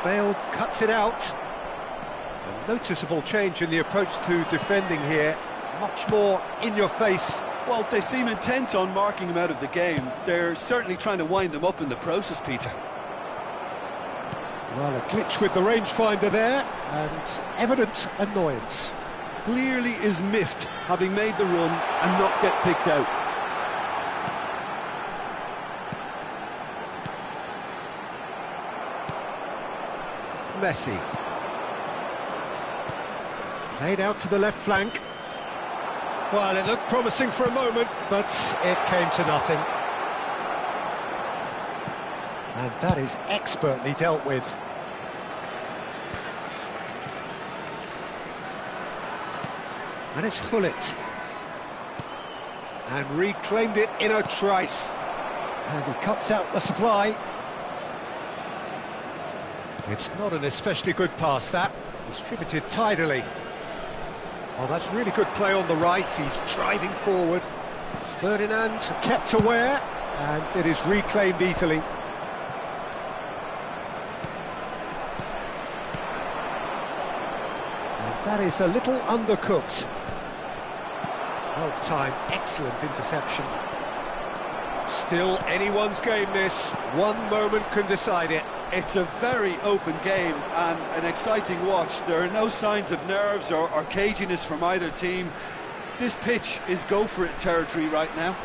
S1: Bale cuts it out. A noticeable change in the approach to defending here. Much more in your face.
S2: Well, they seem intent on marking him out of the game. They're certainly trying to wind him up in the process, Peter.
S1: Well, a glitch with the rangefinder there, and evident annoyance.
S2: Clearly is miffed, having made the run and not get picked out.
S1: Messi. Played out to the left flank. Well, it looked promising for a moment, but it came to nothing. And that is expertly dealt with. And it's Hullet. And reclaimed it in a trice. And he cuts out the supply. It's not an especially good pass, that. Distributed tidily. Oh, that's really good play on the right. He's driving forward. Ferdinand kept aware, and it is reclaimed easily. And that is a little undercooked. Well timed, excellent interception. Still anyone's game this. One moment can decide it.
S2: It's a very open game and an exciting watch. There are no signs of nerves or caginess from either team. This pitch is go-for-it territory right now.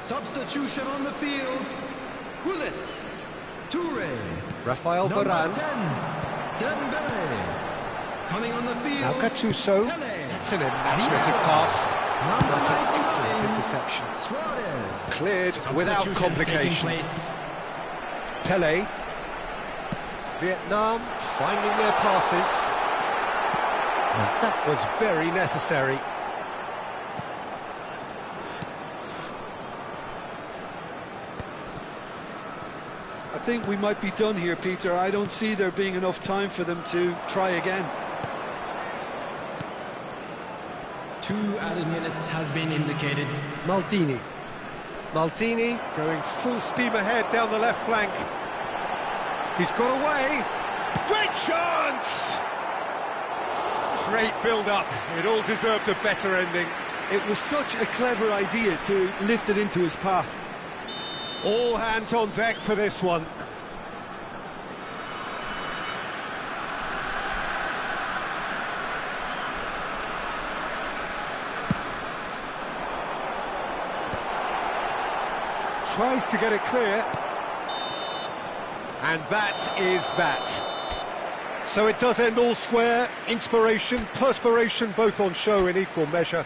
S3: Substitution on the field. Gullit, Toure.
S1: Rafael
S3: Number
S1: Varane.
S3: 10, Dembele. Coming on the field.
S1: Now Gattuso.
S3: Pele.
S1: That's an imaginative pass.
S3: Number
S1: That's an
S3: 99,
S1: excellent interception.
S3: Suarez.
S1: Cleared without
S3: Substitutions
S1: complication.
S3: taking place.
S1: Pele. Vietnam finding their passes. And that was very necessary.
S2: I think we might be done here, Peter. I don't see there being enough time for them to try again.
S3: 2 added minutes has been indicated.
S1: Maldini. Maldini going full steam ahead down the left flank. He's got away. Great chance! Great build-up. It all deserved a better ending.
S2: It was such a clever idea to lift it into his path.
S1: All hands on deck for this one. Tries to get it clear. And that is that. So it does end all square. Inspiration, perspiration, both on show in equal measure.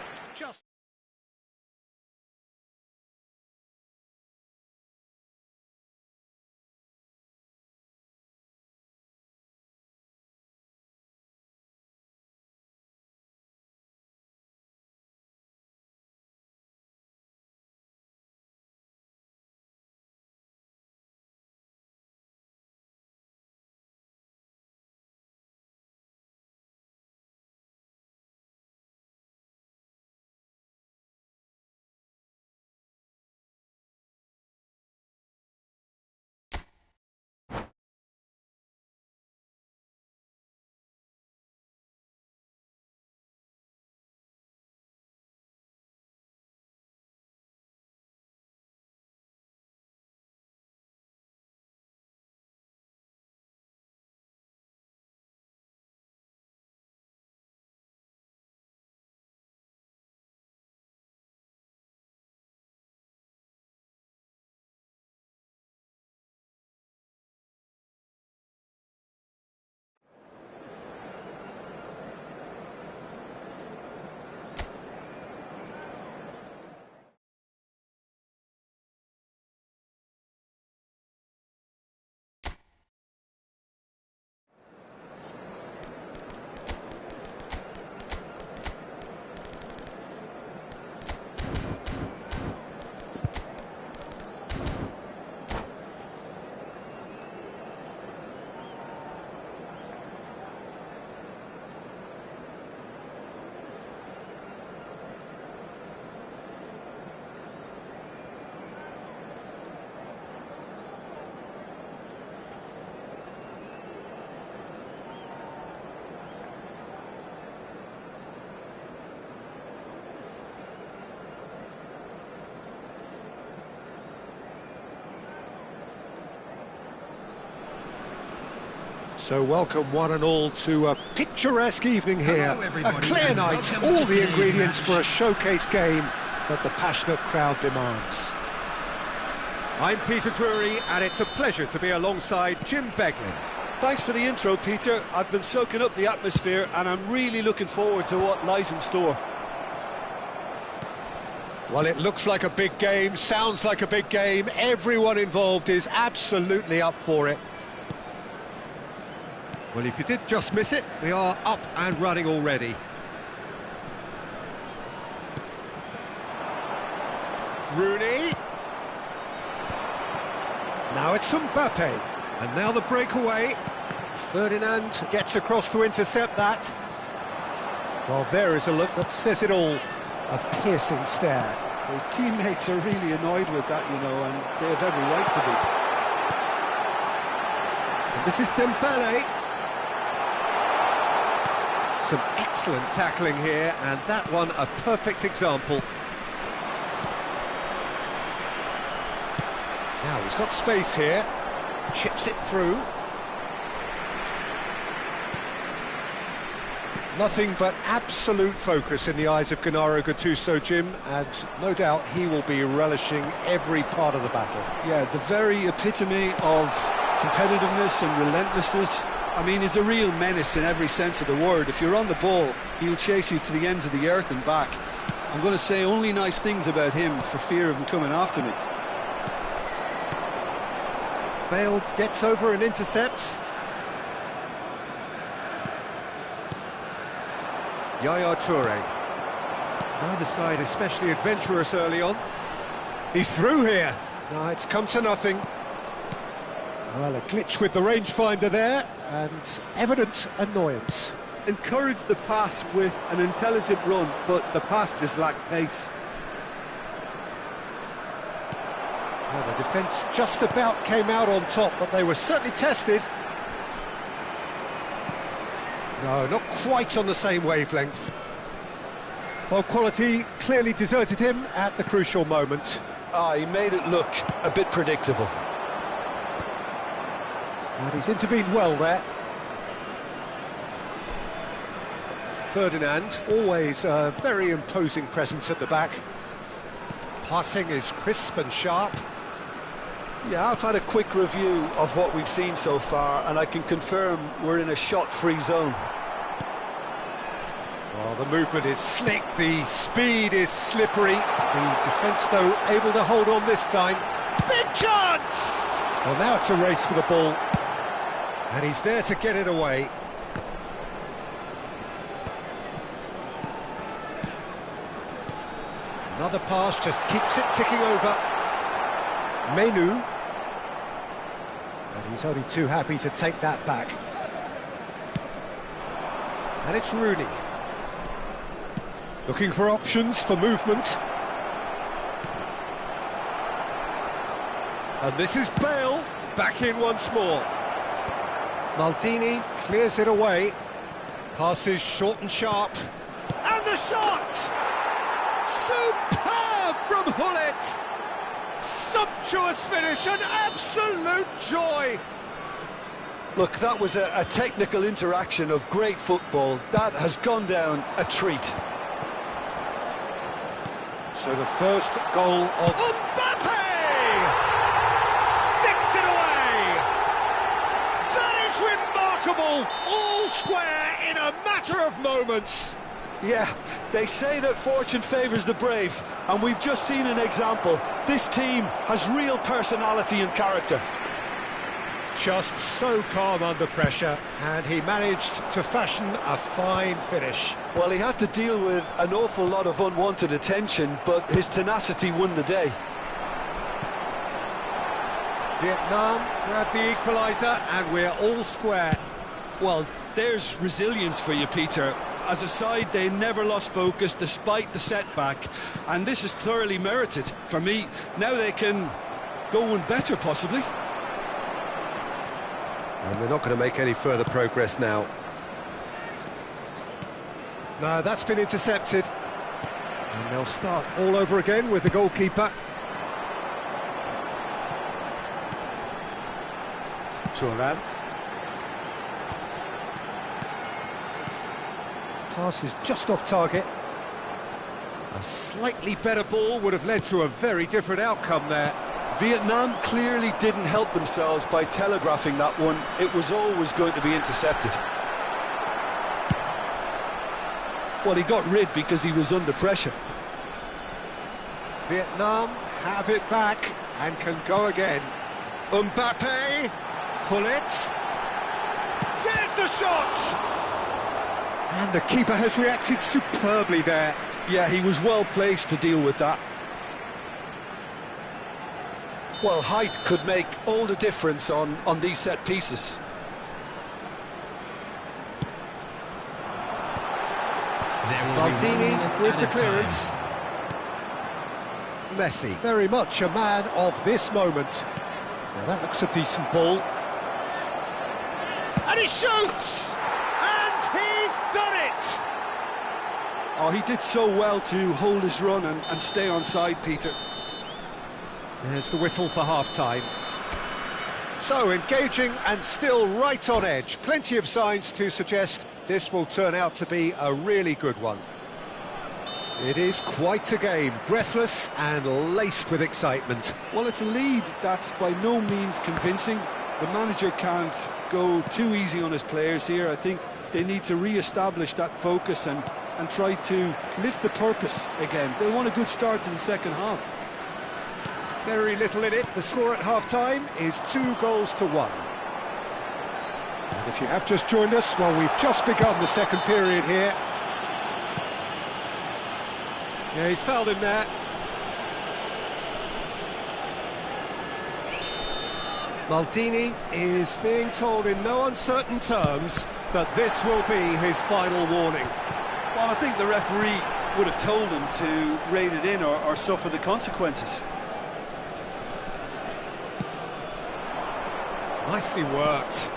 S1: So welcome one and all to a picturesque evening here. A clear night, all the ingredients for a showcase game that the passionate crowd demands.
S4: I'm Peter Drury, and it's a pleasure to be alongside Jim Beglin.
S2: Thanks for the intro, Peter. I've been soaking up the atmosphere and I'm really looking forward to what lies in store.
S1: Well, it looks like a big game, sounds like a big game. Everyone involved is absolutely up for it.
S4: Well, if you did just miss it, we are up and running already.
S1: Rooney. Now it's Mbappe.
S4: And now the breakaway.
S1: Ferdinand gets across to intercept that. Well, there is a look that says it all. A piercing stare.
S2: His teammates are really annoyed with that, you know, and they have every right to be.
S1: And this is Dembele. Some excellent tackling here, and that one a perfect example. Now he's got space here. Chips it through. Nothing but absolute focus in the eyes of Gennaro Gattuso, Jim, and no doubt he will be relishing every part of the battle.
S2: Yeah, the very epitome of competitiveness and relentlessness. I mean, he's a real menace in every sense of the word. If you're on the ball, he'll chase you to the ends of the earth and back. I'm going to say only nice things about him for fear of him coming after me.
S1: Bale gets over and intercepts. Yaya Toure. Neither side especially adventurous early on. He's through here. No, it's come to nothing. Well, a glitch with the rangefinder there, and evident annoyance.
S2: Encouraged the pass with an intelligent run, but the pass just lacked pace.
S1: Well, the defence just about came out on top, but they were certainly tested. No, not quite on the same wavelength. Well, quality clearly deserted him at the crucial moment.
S2: He made it look a bit predictable.
S1: And he's intervened well there. Ferdinand, always a very imposing presence at the back. Passing is crisp and sharp.
S2: Yeah, I've had a quick review of what we've seen so far, and I can confirm we're in a shot-free zone.
S1: Well, the movement is slick, the speed is slippery. The defence, though, able to hold on this time. Big chance! Well, now it's a race for the ball. And he's there to get it away. Another pass just keeps it ticking over. Menu. And he's only too happy to take that back. And it's Rooney. Looking for options for movement. And this is Bale, back in once more. Maldini clears it away. Passes short and sharp. And the shot! Superb from Hullet! Sumptuous finish, an absolute joy!
S2: Look, that was a technical interaction of great football. That has gone down a treat.
S1: So the first goal of Mbappe! Sticks it away! That is remarkable! All square in a matter of moments.
S2: Yeah, they say that fortune favours the brave, and we've just seen an example. This team has real personality and character.
S1: Just so calm under pressure, and he managed to fashion a fine finish.
S2: Well, he had to deal with an awful lot of unwanted attention, but his tenacity won the day.
S1: Vietnam grabbed the equaliser, and we're all square.
S2: Well, there's resilience for you, Peter. As a side, they never lost focus despite the setback, and this is thoroughly merited. For me, now they can go one better, possibly.
S1: And they're not going to make any further progress now. No, that's been intercepted. And they'll start all over again with the goalkeeper. Thuram. Pass is just off target.
S4: A slightly better ball would have led to a very different outcome there.
S2: Vietnam clearly didn't help themselves by telegraphing that one. It was always going to be intercepted. Well, he got rid because he was under pressure.
S1: Vietnam have it back and can go again.
S4: Mbappe, pull it. There's the shot!
S1: And the keeper has reacted superbly there.
S2: Yeah, he was well placed to deal with that. Well, height could make all the difference on these set pieces.
S1: Maldini with the clearance. Messi, very much a man of this moment. Now that looks a decent ball.
S4: And he shoots! And he's done it!
S2: Oh, he did so well to hold his run and stay on side, Peter.
S1: There's the whistle for half-time. So, engaging and still right on edge. Plenty of signs to suggest this will turn out to be a really good one. It is quite a game, breathless and laced with excitement.
S2: Well, it's a lead that's by no means convincing. The manager can't go too easy on his players here. I think they need to re-establish that focus and try to lift the purpose again. They'll want a good start to the second half.
S1: Very little in it. The score at half-time is 2-1. And if you have just joined us, well, we've just begun the second period here.
S4: Yeah, he's fouled him there.
S1: Maldini is being told in no uncertain terms that this will be his final warning.
S2: Well, I think the referee would have told him to rein it in or suffer the consequences.
S4: Nicely worked.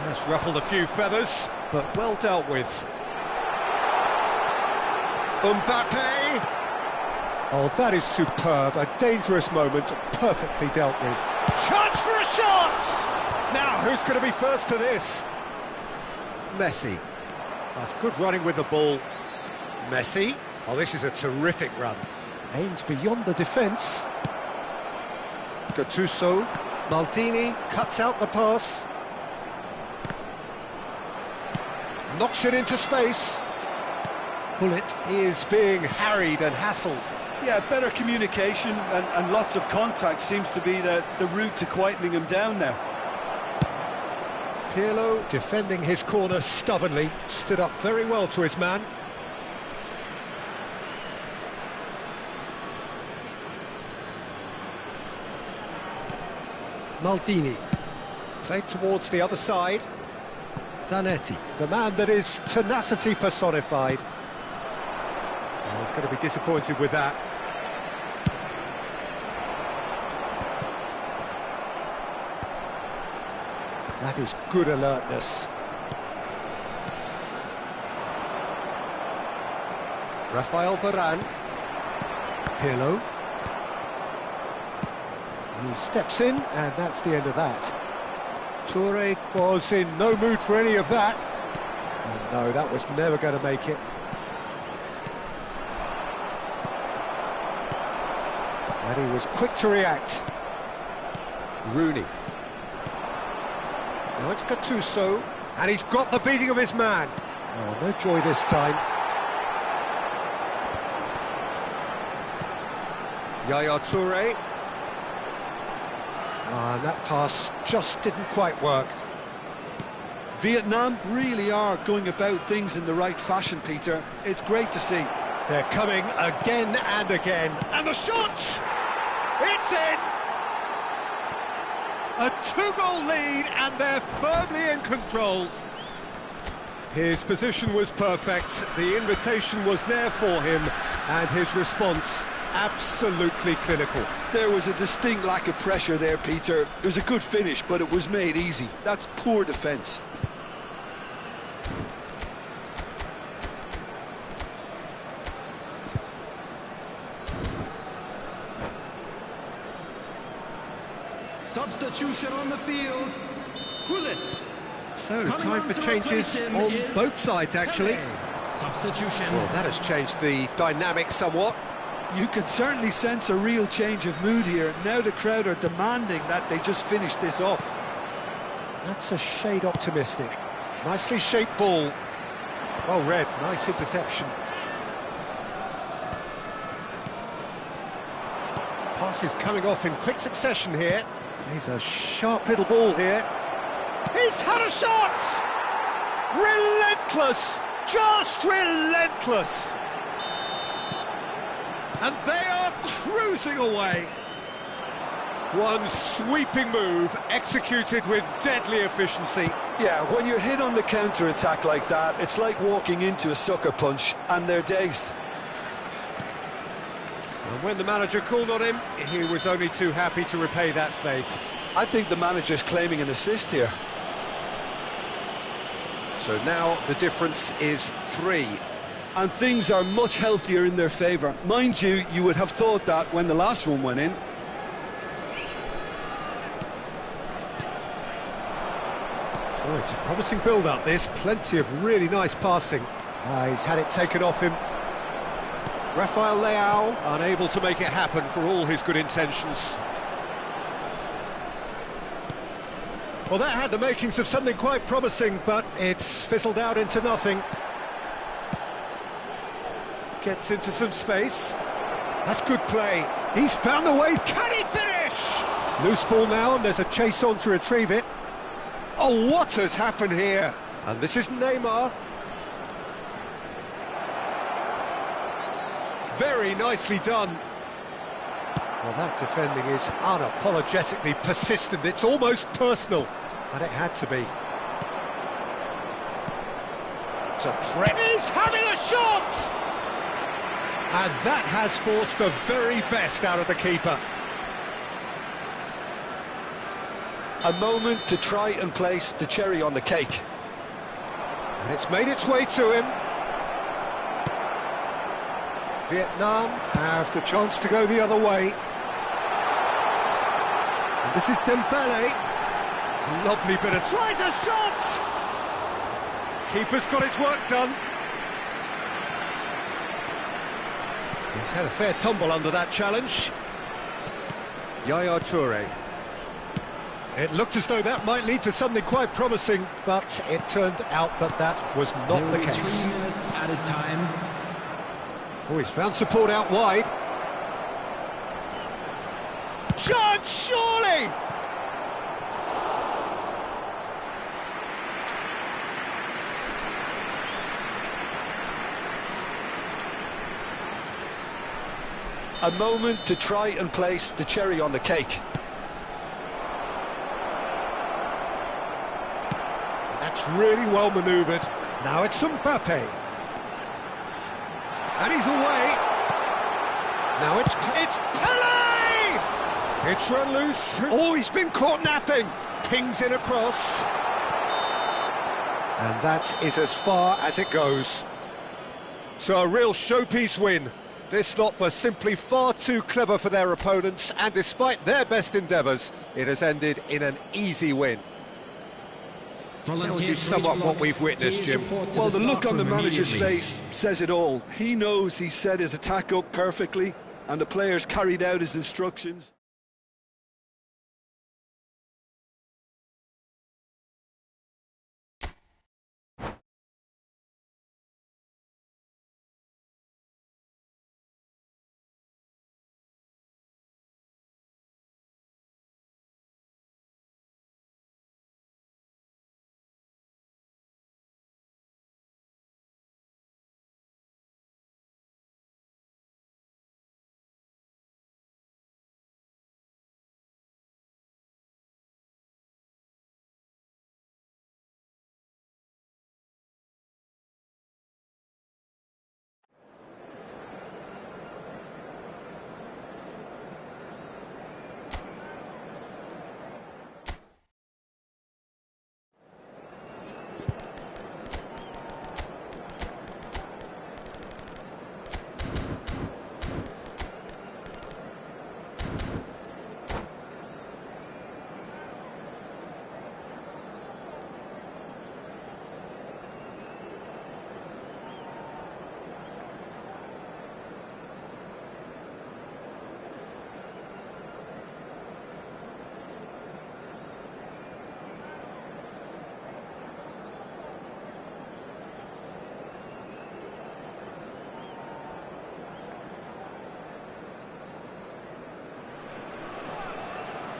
S4: That's ruffled a few feathers, but well dealt with. Mbappe!
S1: Oh, that is superb. A dangerous moment, perfectly dealt with.
S4: Chance for a shot! Now, who's going to be first to this?
S1: Messi. That's good running with the ball. Messi. Oh, this is a terrific run. Aims beyond the defence. Gattuso. Maldini cuts out the pass. Knocks it into space. Bullet is being harried and hassled.
S2: Yeah, better communication and lots of contact seems to be the route to quietening him down now.
S1: Pirlo defending his corner stubbornly, stood up very well to his man. Maldini, played towards the other side. Zanetti, the man that is tenacity personified. Oh, he's going to be disappointed with that. That is good alertness. Rafael Varane. Pirlo. He steps in, and that's the end of that. Toure was in no mood for any of that. And no, that was never going to make it. And he was quick to react. Rooney. Now it's Gattuso, and he's got the beating of his man. Oh, no joy this time. Yaya Toure. And that pass just didn't quite work.
S2: Vietnam really are going about things in the right fashion, Peter. It's great to see.
S1: They're coming again and again.
S4: And the shot! It's in! A 2-goal lead, and they're firmly in control.
S1: His position was perfect, the invitation was there for him, and his response absolutely clinical.
S2: There was a distinct lack of pressure there, Peter. It was a good finish, but it was made easy. That's poor defence.
S3: Substitution on the field. Gullit.
S1: So, time for changes on both sides, actually.
S3: Substitution.
S1: Well, that has changed the dynamic somewhat.
S2: You can certainly sense a real change of mood here. Now the crowd are demanding that they just finish this off.
S1: That's a shade optimistic. Nicely shaped ball. Well read, nice interception. Pass is coming off in quick succession here. He's a sharp little ball here. He's had a shot! Relentless! Just relentless! And they are cruising away. One sweeping move, executed with deadly efficiency.
S2: Yeah, when you're hit on the counter-attack like that, it's like walking into a sucker punch, and they're dazed.
S1: And when the manager called on him, he was only too happy to repay that fate.
S2: I think the manager's claiming an assist here.
S1: So now the difference is 3.
S2: And things are much healthier in their favour. Mind you, you would have thought that when the last one went in.
S1: Oh, it's a promising build-up, this. Plenty of really nice passing. He's had it taken off him. Rafael Leao, unable to make it happen for all his good intentions. Well, that had the makings of something quite promising, but it's fizzled out into nothing. Gets into some space. That's good play. He's found a way. Can he finish? Loose ball now, and there's a chase on to retrieve it. Oh, what has happened here? And this is Neymar. Very nicely done. Well, that defending is unapologetically persistent. It's almost personal, and it had to be. It's a threat. He's having a shot! And that has forced the very best out of the keeper.
S2: A moment to try and place the cherry on the cake.
S1: And it's made its way to him. Vietnam have the chance to go the other way. And this is Dembele. Lovely bit of... Tries a shot! Keeper's got his work done. He's had a fair tumble under that challenge. Yaya Toure. It looked as though that might lead to something quite promising, but it turned out that that was not the case.
S3: 3 minutes added time.
S1: Oh, he's found support out wide. Shot, surely!
S2: A moment to try and place the cherry on the cake.
S1: That's really well manoeuvred. Now it's Mbappe. And he's away. Now it's Pele! It's run loose. Oh, he's been caught napping. Pings in across. And that is as far as it goes. So a real showpiece win. This lot were simply far too clever for their opponents, and despite their best endeavours, it has ended in an easy win. Tells you somewhat what we've witnessed, Jim.
S2: Well, the look on the manager's face says it all. He knows he set his attack up perfectly, and the players carried out his instructions.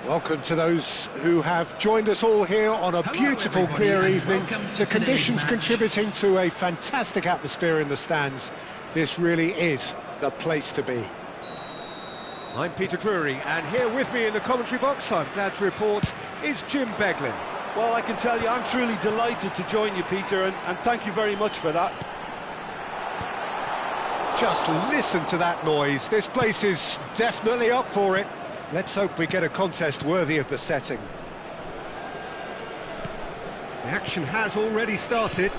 S1: Welcome to those who have joined us all here on a beautiful, clear evening. The conditions contributing to a fantastic atmosphere in the stands. This really is the place to be. I'm Peter Drury, and here with me in the commentary box, I'm glad to report, is Jim Beglin.
S2: Well, I can tell you, I'm truly delighted to join you, Peter, and thank you very much for that.
S1: Just listen to that noise. This place is definitely up for it. Let's hope we get a contest worthy of the setting. The action has already started.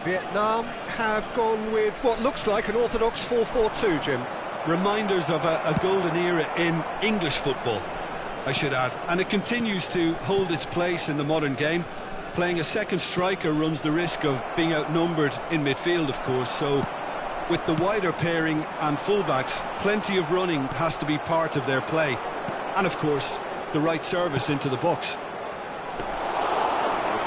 S1: Vietnam have gone with what looks like an orthodox 4-4-2, Jim.
S2: Reminders of a golden era in English football, I should add. And it continues to hold its place in the modern game. Playing a second striker runs the risk of being outnumbered in midfield, of course, so with the wider pairing and fullbacks, plenty of running has to be part of their play. And of course, the right service into the box.
S1: The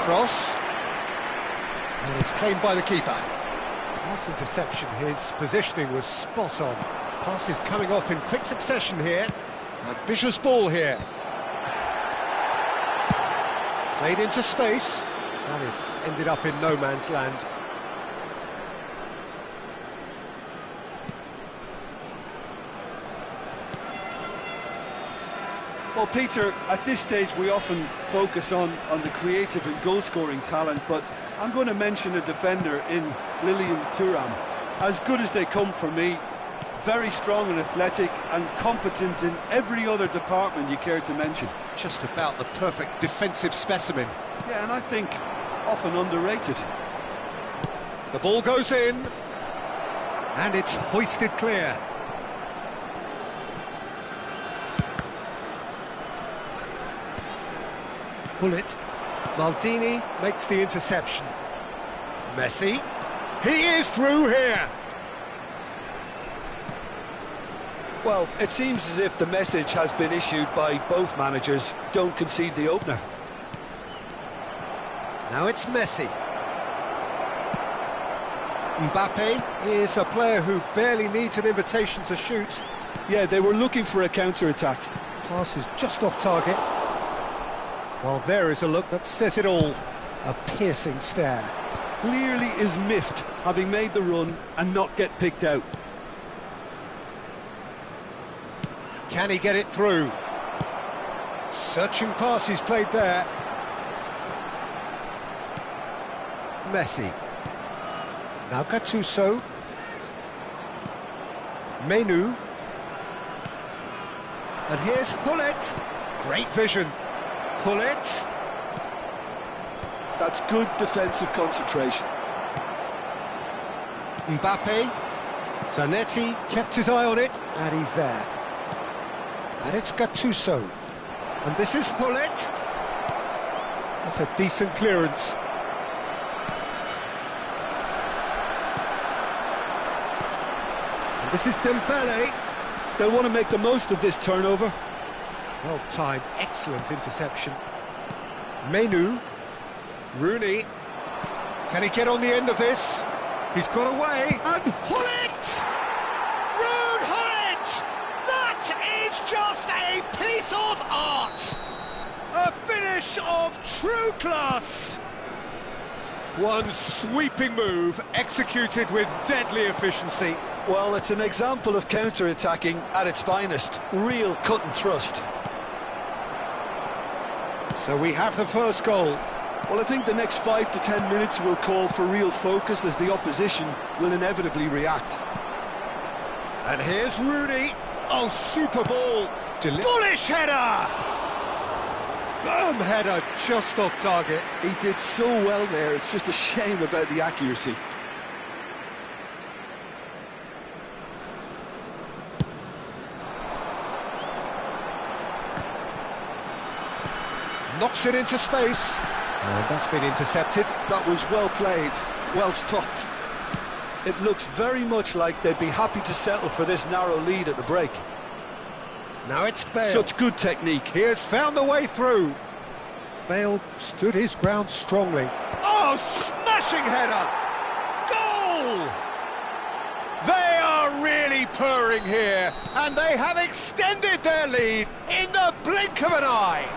S1: cross. And it's claimed by the keeper. Pass interception, his positioning was spot on. Passes coming off in quick succession here. Ambitious ball here. Played into space. That has ended up in no man's land.
S2: Well, Peter, at this stage we often focus on the creative and goal-scoring talent, but I'm going to mention a defender in Lilian Thuram. As good as they come for me, very strong and athletic and competent in every other department you care to mention.
S1: Just about the perfect defensive specimen.
S2: Yeah, and I think often underrated.
S1: The ball goes in, and it's hoisted clear. Bullet. Maldini makes the interception. Messi. He is through here.
S2: Well, it seems as if the message has been issued by both managers: don't concede the opener.
S1: Now it's Messi. Mbappe is a player who barely needs an invitation to shoot.
S2: Yeah, they were looking for a counter-attack.
S1: Pass is just off target. Well, there is a look that says it all. A piercing stare.
S2: Clearly is miffed, having made the run and not get picked out.
S1: Can he get it through? Searching pass is played there. Messi. Now Gattuso. Menu. And here's Hullet. Great vision. Hullet.
S2: That's good defensive concentration.
S1: Mbappe. Zanetti kept his eye on it, and he's there. And it's Gattuso. And this is Hullet. That's a decent clearance. And this is Dembele.
S2: They'll want to make the most of this turnover.
S1: Well timed, excellent interception. Menu. Rooney. Can he get on the end of this? He's got away. And Hullet! Ruud Hullet! That is just a piece of art! A finish of true class! One sweeping move, executed with deadly efficiency.
S2: Well, it's an example of counter-attacking at its finest. Real cut and thrust.
S1: So we have the first goal.
S2: Well, I think the next 5 to 10 minutes will call for real focus, as the opposition will inevitably react.
S1: And here's Rooney. Oh, super ball. Bullish header! Firm header, just off target.
S2: He did so well there, it's just a shame about the accuracy.
S1: Knocks it into space. And that's been intercepted.
S2: That was well played, well stopped. It looks very much like they'd be happy to settle for this narrow lead at the break.
S1: Now it's Bale.
S2: Such good technique.
S1: He has found the way through. Bale stood his ground strongly. Oh, smashing header! Goal! They are really really purring here, and they have extended their lead in the blink of an eye.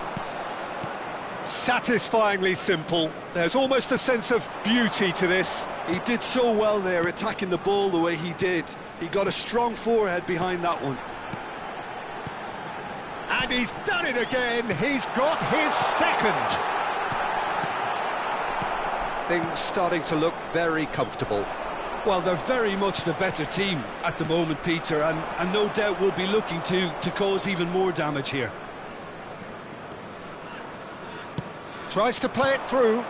S1: Satisfyingly simple. There's almost a sense of beauty to this.
S2: He did so well there, attacking the ball the way he did. He got a strong forehead behind that one.
S1: And he's done it again. He's got his second. Things starting to look very comfortable.
S2: Well, they're very much the better team at the moment, Peter, and no doubt will be looking to cause even more damage here.
S1: Tries to play it through.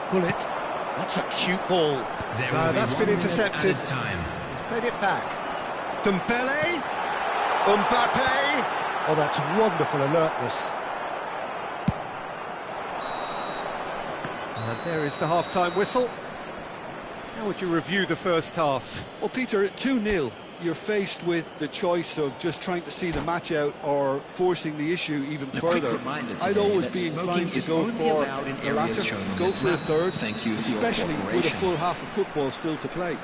S1: Pull it. That's a cute ball. That's been intercepted. He's played it back. Dembele. Mbappe. Oh, that's wonderful alertness. And there is the half-time whistle. How would you review the first half?
S2: Well, Peter, at 2-0, you're faced with the choice of just trying to see the match out or forcing the issue even further. I'd always be inclined to go for the latter, go for a third, especially with a full half of football still to play.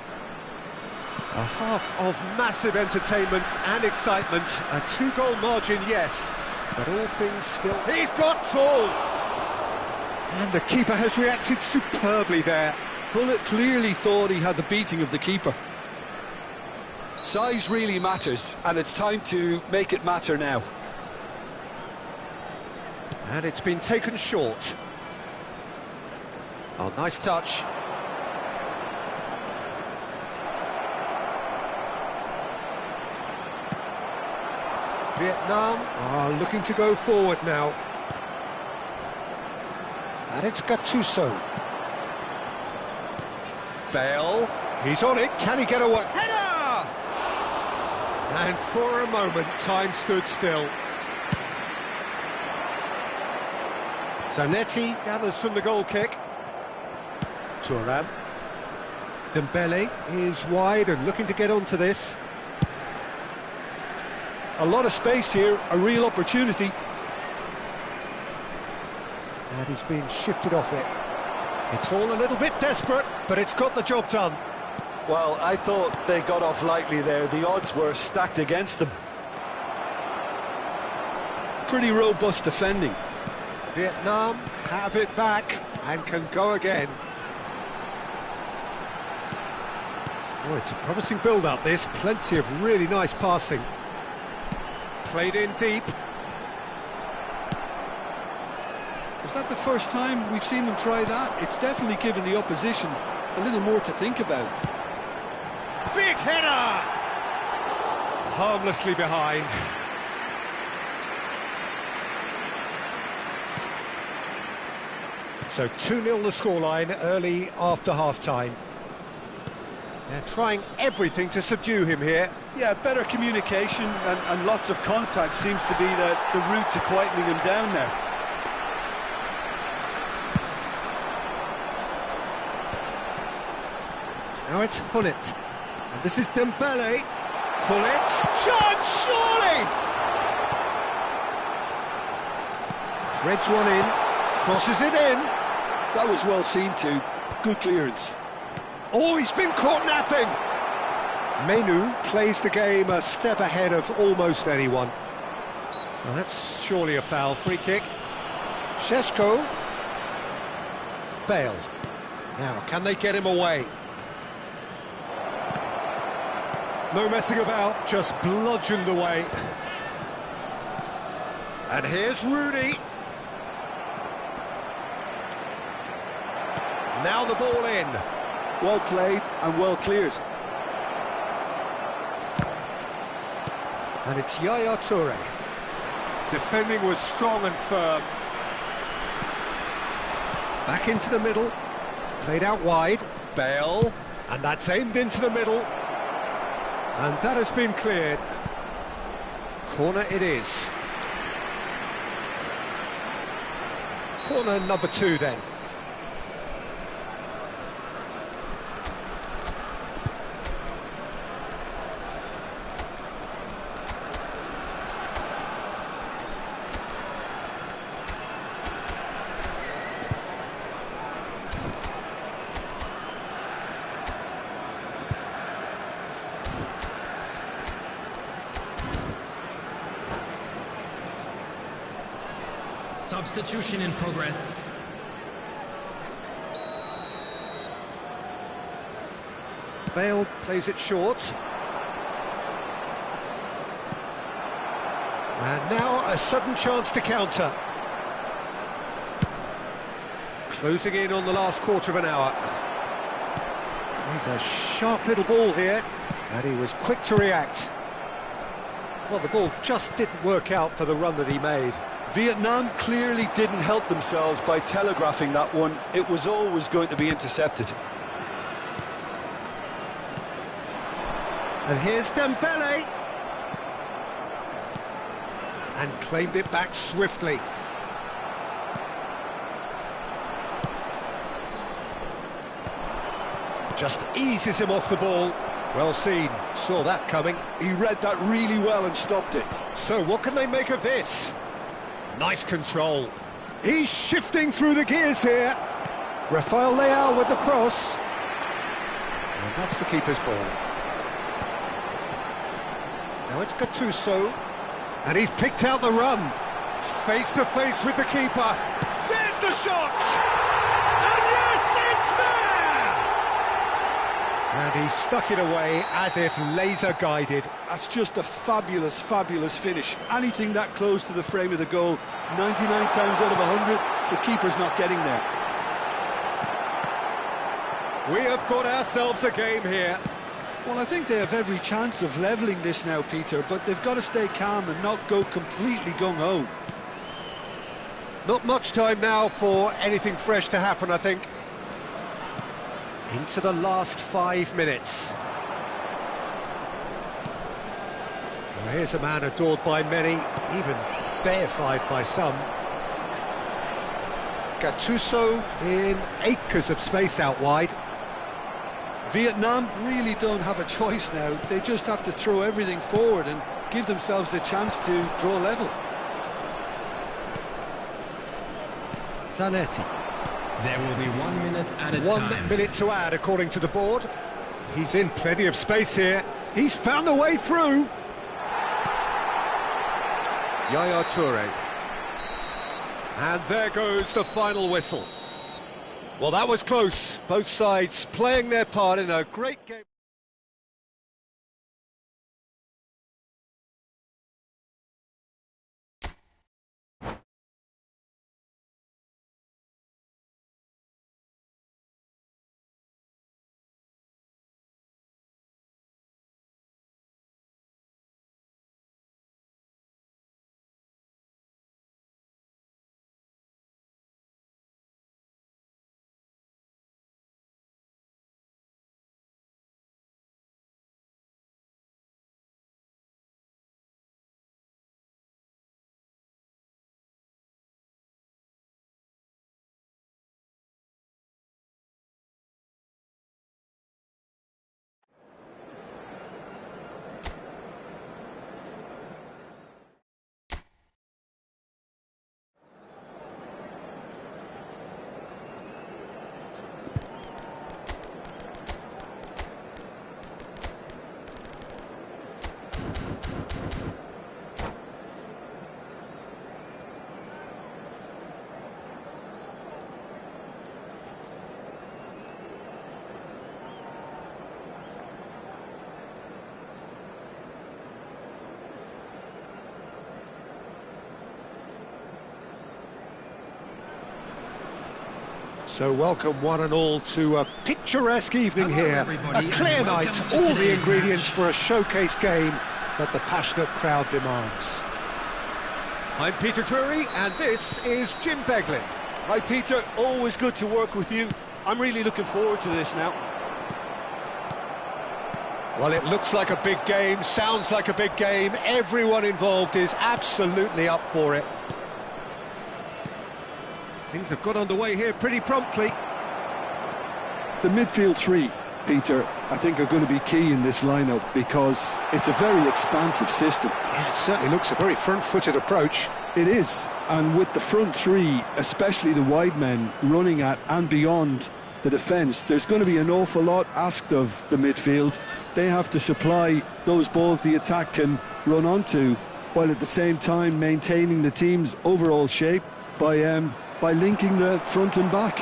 S1: A half of massive entertainment and excitement. A 2-goal margin, yes, but all things still... He's got tall! And the keeper has reacted superbly there.
S2: Pullet clearly thought he had the beating of the keeper. Size really matters, and it's time to make it matter now.
S1: And it's been taken short. Oh, nice touch. Vietnam are looking to go forward now. And it's Gattuso. Bale, he's on it, can he get away? Header! And for a moment, time stood still. Zanetti gathers from the goal kick. Thuram. Dembele is wide and looking to get onto this.
S2: A lot of space here, a real opportunity.
S1: And he's being shifted off it. It's all a little bit desperate, but it's got the job done.
S2: Well, I thought they got off lightly there. The odds were stacked against them. Pretty robust defending.
S1: Vietnam have it back and can go again. Oh, it's a promising build-up, this. Plenty of really nice passing. Played in deep.
S2: Is that the first time we've seen them try that? It's definitely given the opposition a little more to think about.
S1: Big header! Harmlessly behind. So 2-0 the scoreline early after half-time. They're trying everything to subdue him here.
S2: Yeah, better communication and lots of contact seems to be the route to quietening him down now.
S1: Now it's Hullet. And this is Dembele. Hullet. Chance, surely! Threads one in. Crosses it in.
S2: That was well seen too. Good clearance.
S1: Oh, he's been caught napping. Menu plays the game a step ahead of almost anyone. Well, that's surely a foul. Free kick. Šeško. Bale. Now, can they get him away? No messing about, just bludgeoned away. And here's Rooney. Now the ball in.
S2: Well played and well cleared.
S1: And it's Yaya Toure. Defending was strong and firm. Back into the middle. Played out wide. Bale. And that's aimed into the middle. And that has been cleared. Corner it is. Corner number 2 then.
S3: Substitution in progress.
S1: Bale plays it short. And now a sudden chance to counter. Closing in on the last quarter of an hour. He's a sharp little ball here, and he was quick to react. Well, the ball just didn't work out for the run that he made.
S2: Vietnam clearly didn't help themselves by telegraphing that one. It was always going to be intercepted.
S1: And here's Dembele. And claimed it back swiftly. Just eases him off the ball. Well seen, saw that coming.
S2: He read that really well and stopped it.
S1: So what can they make of this? Nice control. He's shifting through the gears here. Rafael Leao with the cross. And that's the keeper's ball. Now it's Gattuso. And he's picked out the run. Face to face with the keeper. There's the shot! And yes, it's there! And he stuck it away as if laser-guided.
S2: That's just a fabulous, fabulous finish. Anything that close to the frame of the goal, 99 times out of 100, the keeper's not getting there.
S1: We have got ourselves a game here.
S2: Well, I think they have every chance of levelling this now, Peter, but they've got to stay calm and not go completely gung-ho.
S1: Not much time now for anything fresh to happen, I think. Into the last 5 minutes. Well, here's a man adored by many, even deified by some. Gattuso in acres of space out wide.
S2: Vietnam really don't have a choice now. They just have to throw everything forward and give themselves a chance to draw level.
S1: Zanetti.
S3: There will be 1 minute added time.
S1: 1 minute to add, according to the board. He's in plenty of space here. He's found a way through. Yaya Toure. And there goes the final whistle. Well, that was close. Both sides playing their part in a great game. So welcome one and all to a picturesque evening here, a clear night, all the ingredients for a showcase game that the passionate crowd demands. I'm Peter Drury and this is Jim Beglin.
S2: Hi Peter, always good to work with you. I'm really looking forward to this now.
S1: Well, it looks like a big game, sounds like a big game, everyone involved is absolutely up for it. Things have got underway here pretty promptly.
S2: The midfield three, Peter, I think are going to be key in this lineup because it's a very expansive system.
S1: Yeah, it certainly looks a very front-footed approach.
S2: It is, and with the front three, especially the wide men, running at and beyond the defence, there's going to be an awful lot asked of the midfield. They have to supply those balls the attack can run onto, while at the same time maintaining the team's overall shape. by linking the front and back.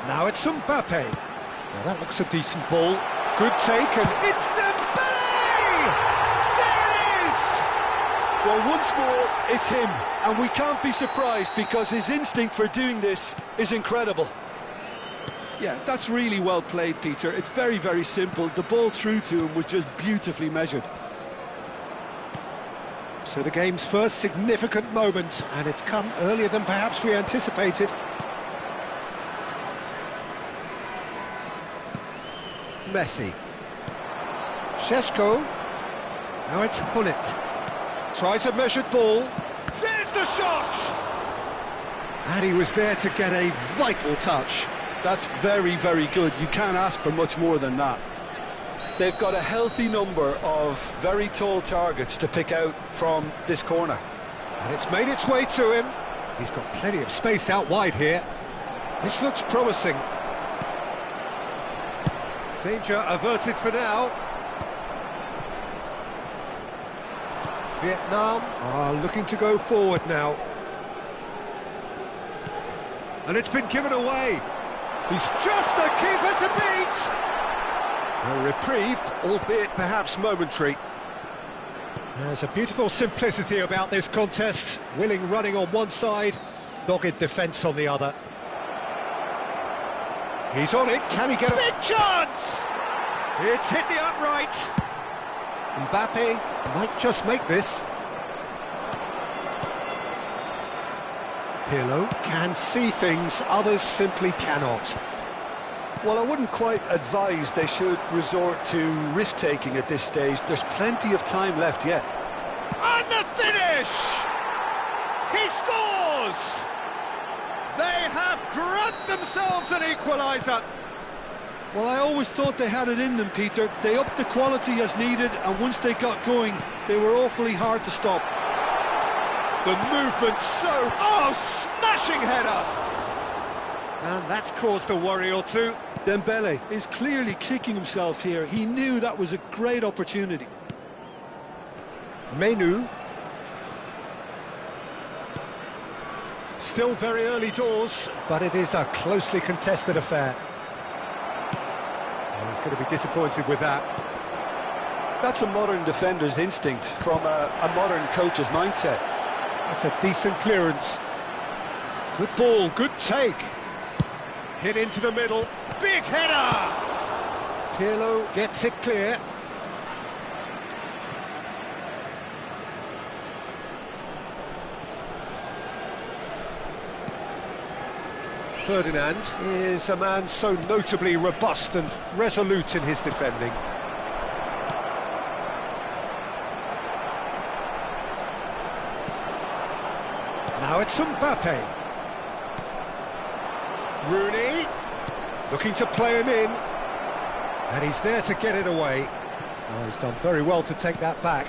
S1: Now it's Mbappe. Now that looks a decent ball. Good take, and it's Dembele! There it is!
S2: Well, once more, it's him, and we can't be surprised because his instinct for doing this is incredible. Yeah, that's really well played, Peter. It's very, very simple. The ball through to him was just beautifully measured.
S1: So the game's first significant moment, and it's come earlier than perhaps we anticipated. Messi. Šeško. Now it's Hullet. Tries a measured ball.
S4: There's the shot!
S1: And he was there to get a vital touch.
S2: That's very, very good. You can't ask for much more than that. They've got a healthy number of very tall targets to pick out from this corner.
S1: And it's made its way to him. He's got plenty of space out wide here. This looks promising. Danger averted for now. Vietnam are looking to go forward now. And it's been given away. He's just the keeper to beat. A reprieve, albeit perhaps momentary. There's a beautiful simplicity about this contest. Willing running on one side, dogged defence on the other. He's on it, can he get a
S4: big chance? It's hit the upright.
S1: Mbappe might just make this. Pirlo can see things others simply cannot.
S2: Well, I wouldn't quite advise they should resort to risk-taking at this stage. There's plenty of time left yet.
S4: And the finish! He scores! They have grabbed themselves an equaliser.
S2: Well, I always thought they had it in them, Peter. They upped the quality as needed, and once they got going, they were awfully hard to stop.
S4: The movement so... Oh, smashing header!
S1: And that's caused a worry or two.
S2: Dembele is clearly kicking himself here. He knew that was a great opportunity.
S1: Menu. Still very early doors, but it is a closely contested affair. Well, he's going to be disappointed with that.
S2: That's a modern defender's instinct from a modern coach's mindset.
S1: That's a decent clearance. Good ball, good take.
S4: Hit into the middle, big header!
S1: Pirlo gets it clear. Ferdinand is a man so notably robust and resolute in his defending. Now it's Mbappe. Rooney, looking to play him in, and he's there to get it away. Oh, he's done very well to take that back.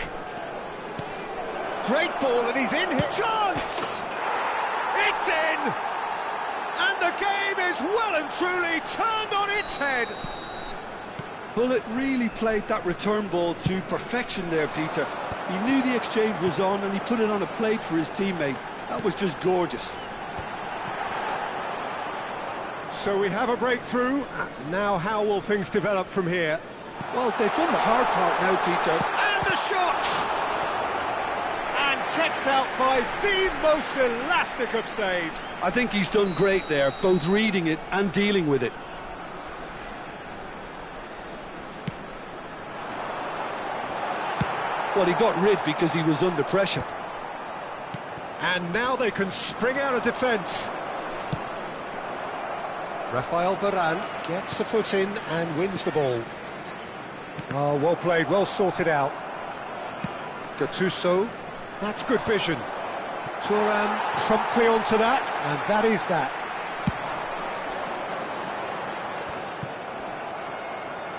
S1: Great ball, and he's in here.
S4: Chance! It's in! And the game is well and truly turned on its head.
S2: Hullet really played that return ball to perfection there, Peter. He knew the exchange was on, and he put it on a plate for his teammate. That was just gorgeous.
S1: So we have a breakthrough. Now how will things develop from here?
S2: Well, they've done the hard part now, Peter.
S4: And the shot! And kept out by the most elastic of saves.
S2: I think he's done great there, both reading it and dealing with it. Well, he got rid because he was under pressure.
S1: And now they can spring out of defence. Rafael Varane gets a foot in and wins the ball. Oh, well played, well sorted out. Gattuso, that's good vision. Thuram promptly onto that, and that is that.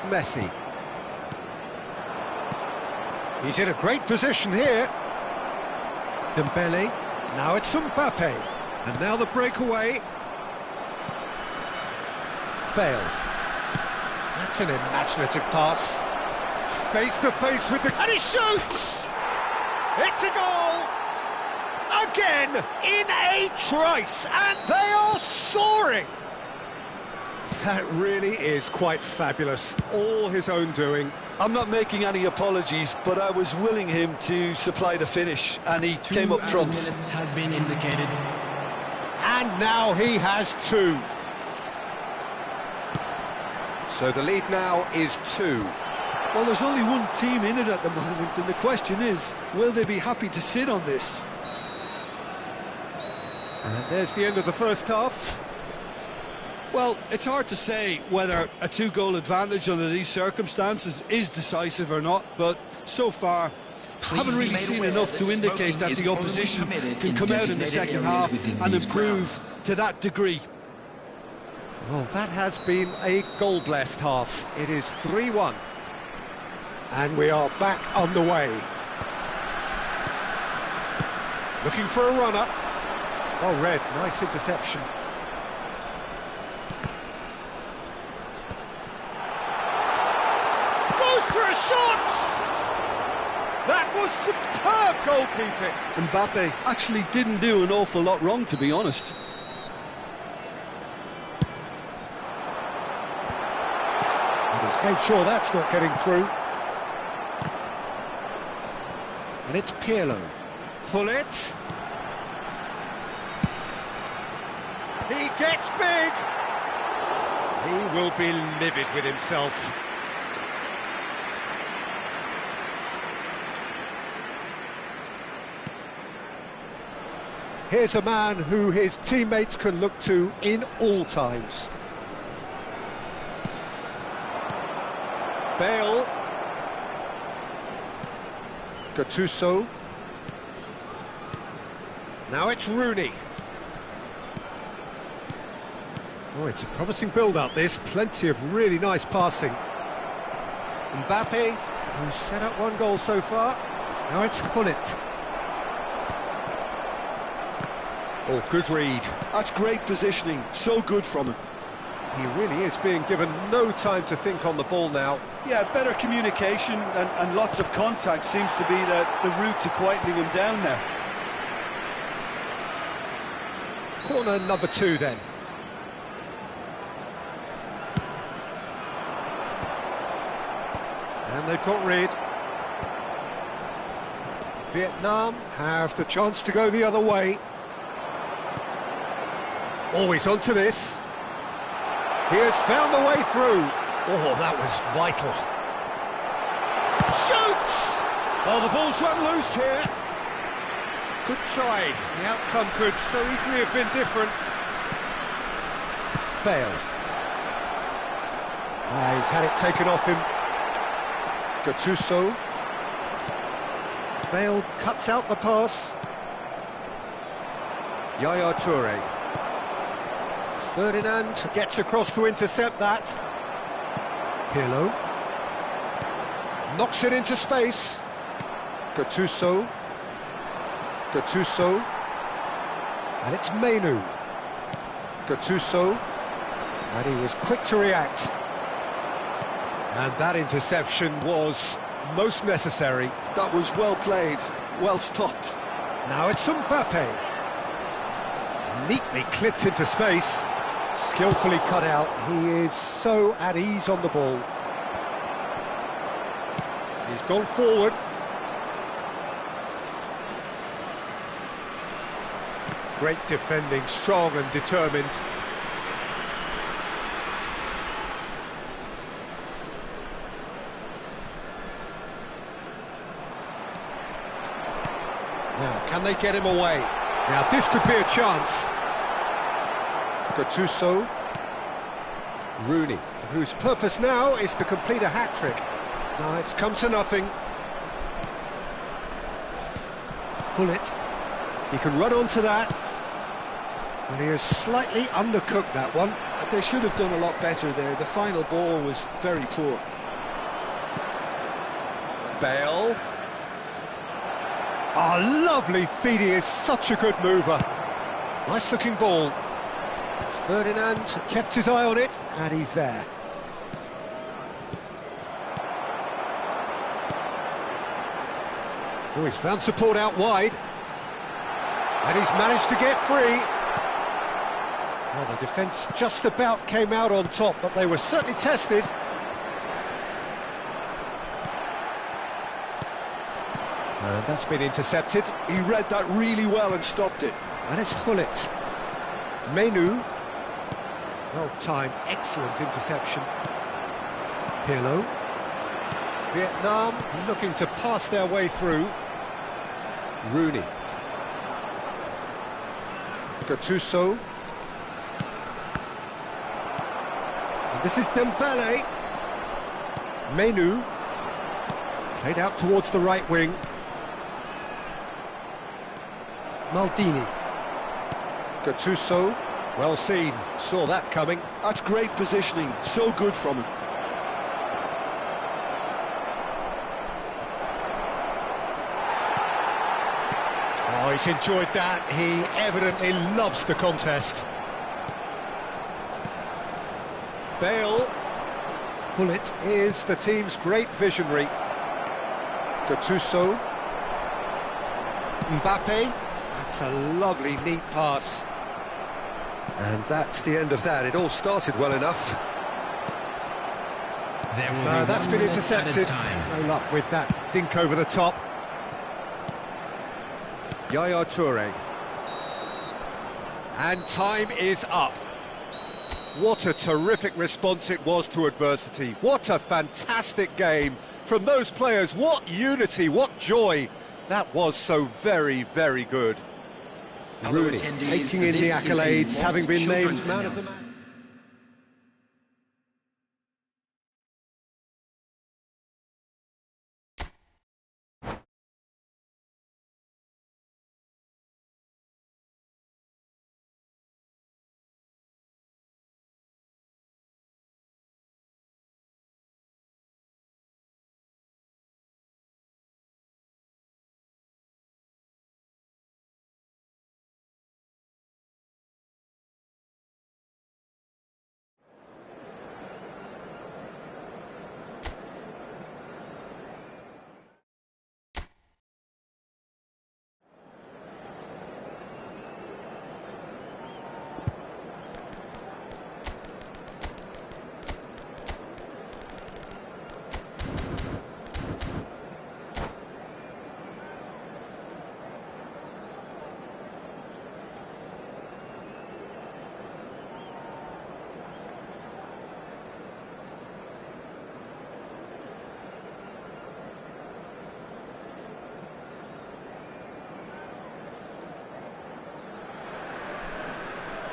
S1: Messi. He's in a great position here. Dembele, now it's Mbappe, and now the breakaway. Bale. That's an imaginative pass. Face to face with the...
S4: And he shoots! It's a goal!
S1: again in a trice, and they are soaring. That really is quite fabulous, all his own doing.
S2: I'm not making any apologies, but I was willing him to supply the finish, and he came up trumps.
S3: 2 minutes has been indicated.
S1: And now he has 2. So the lead now is 2.
S2: Well, there's only one team in it at the moment, and the question is, will they be happy to sit on this?
S1: And there's the end of the first half.
S2: Well, it's hard to say whether a 2-goal advantage under these circumstances is decisive or not, but so far, I haven't really seen enough to indicate that the opposition can come out in the second half and improve to that degree.
S1: Well, that has been a goal-blessed half. It is 3-1. And we are back on the way. Looking for a runner. Well read, nice interception. Goes for a shot! That was superb goalkeeping.
S2: Mbappe actually didn't do an awful lot wrong, to be honest.
S1: And he's made sure that's not getting through. And it's Pirlo. Hullet. He gets big. He will be livid with himself. Here's a man who his teammates can look to in all times. Bale. Gattuso. Now it's Rooney. Oh, it's a promising build-up, this. Plenty of really nice passing. Mbappe, who's set up 1 goal so far. Now it's Hullet. Oh, good read.
S2: That's great positioning, so good from him.
S1: He really is being given no time to think on the ball now.
S2: Yeah, better communication and lots of contact seems to be the route to quietening him down now.
S1: Corner number 2 then. And they've got rid. Vietnam have the chance to go the other way. Always onto this. He has found the way through. Oh, that was vital. Shoots! Oh, the ball's run loose here. Good try. The outcome could so easily have been different. Bale. He's had it taken off him. Gattuso. Bale cuts out the pass. Yaya Toure. Ferdinand gets across to intercept that. Pirlo. Knocks it into space. Gattuso. Gattuso. And it's Menu. Gattuso. And he was quick to react. And that interception was most necessary.
S2: That was well played, well stopped.
S1: Now it's Mbappe. Neatly clipped into space. Skillfully cut out. He is so at ease on the ball. He's gone forward. Great defending, strong and determined. Now, can they get him away? Now, this could be a chance. Gattuso. Rooney, whose purpose now is to complete a hat-trick. Now, it's come to nothing. Hullet. He can run onto that. And he has slightly undercooked that one.
S2: They should have done a lot better there. The final ball was very poor.
S1: Bale. Oh, lovely feed. He is such a good mover. Nice looking ball. Ferdinand kept his eye on it, and he's there. Oh, he's found support out wide. And he's managed to get free. Well, the defence just about came out on top, but they were certainly tested. And that's been intercepted.
S2: He read that really well and stopped it.
S1: And it's Gullit. Menu. Well timed, excellent interception. Pirlo. Vietnam looking to pass their way through. Rooney. Gattuso. And this is Dembele. Menu. Played out towards the right wing. Maldini. Gattuso. Well seen, saw that coming.
S2: That's great positioning, so good from him.
S1: Oh, he's enjoyed that. He evidently loves the contest. Bale. Gullit is the team's great visionary. Gattuso. Mbappe. That's a lovely, neat pass. And that's the end of that. It all started well enough. That's been intercepted. No luck with that dink over the top. Yaya Toure. And time is up. What a terrific response it was to adversity. What a fantastic game from those players. What unity, what joy. That was so very, very good. Rooney taking in the accolades, having been named man of the match.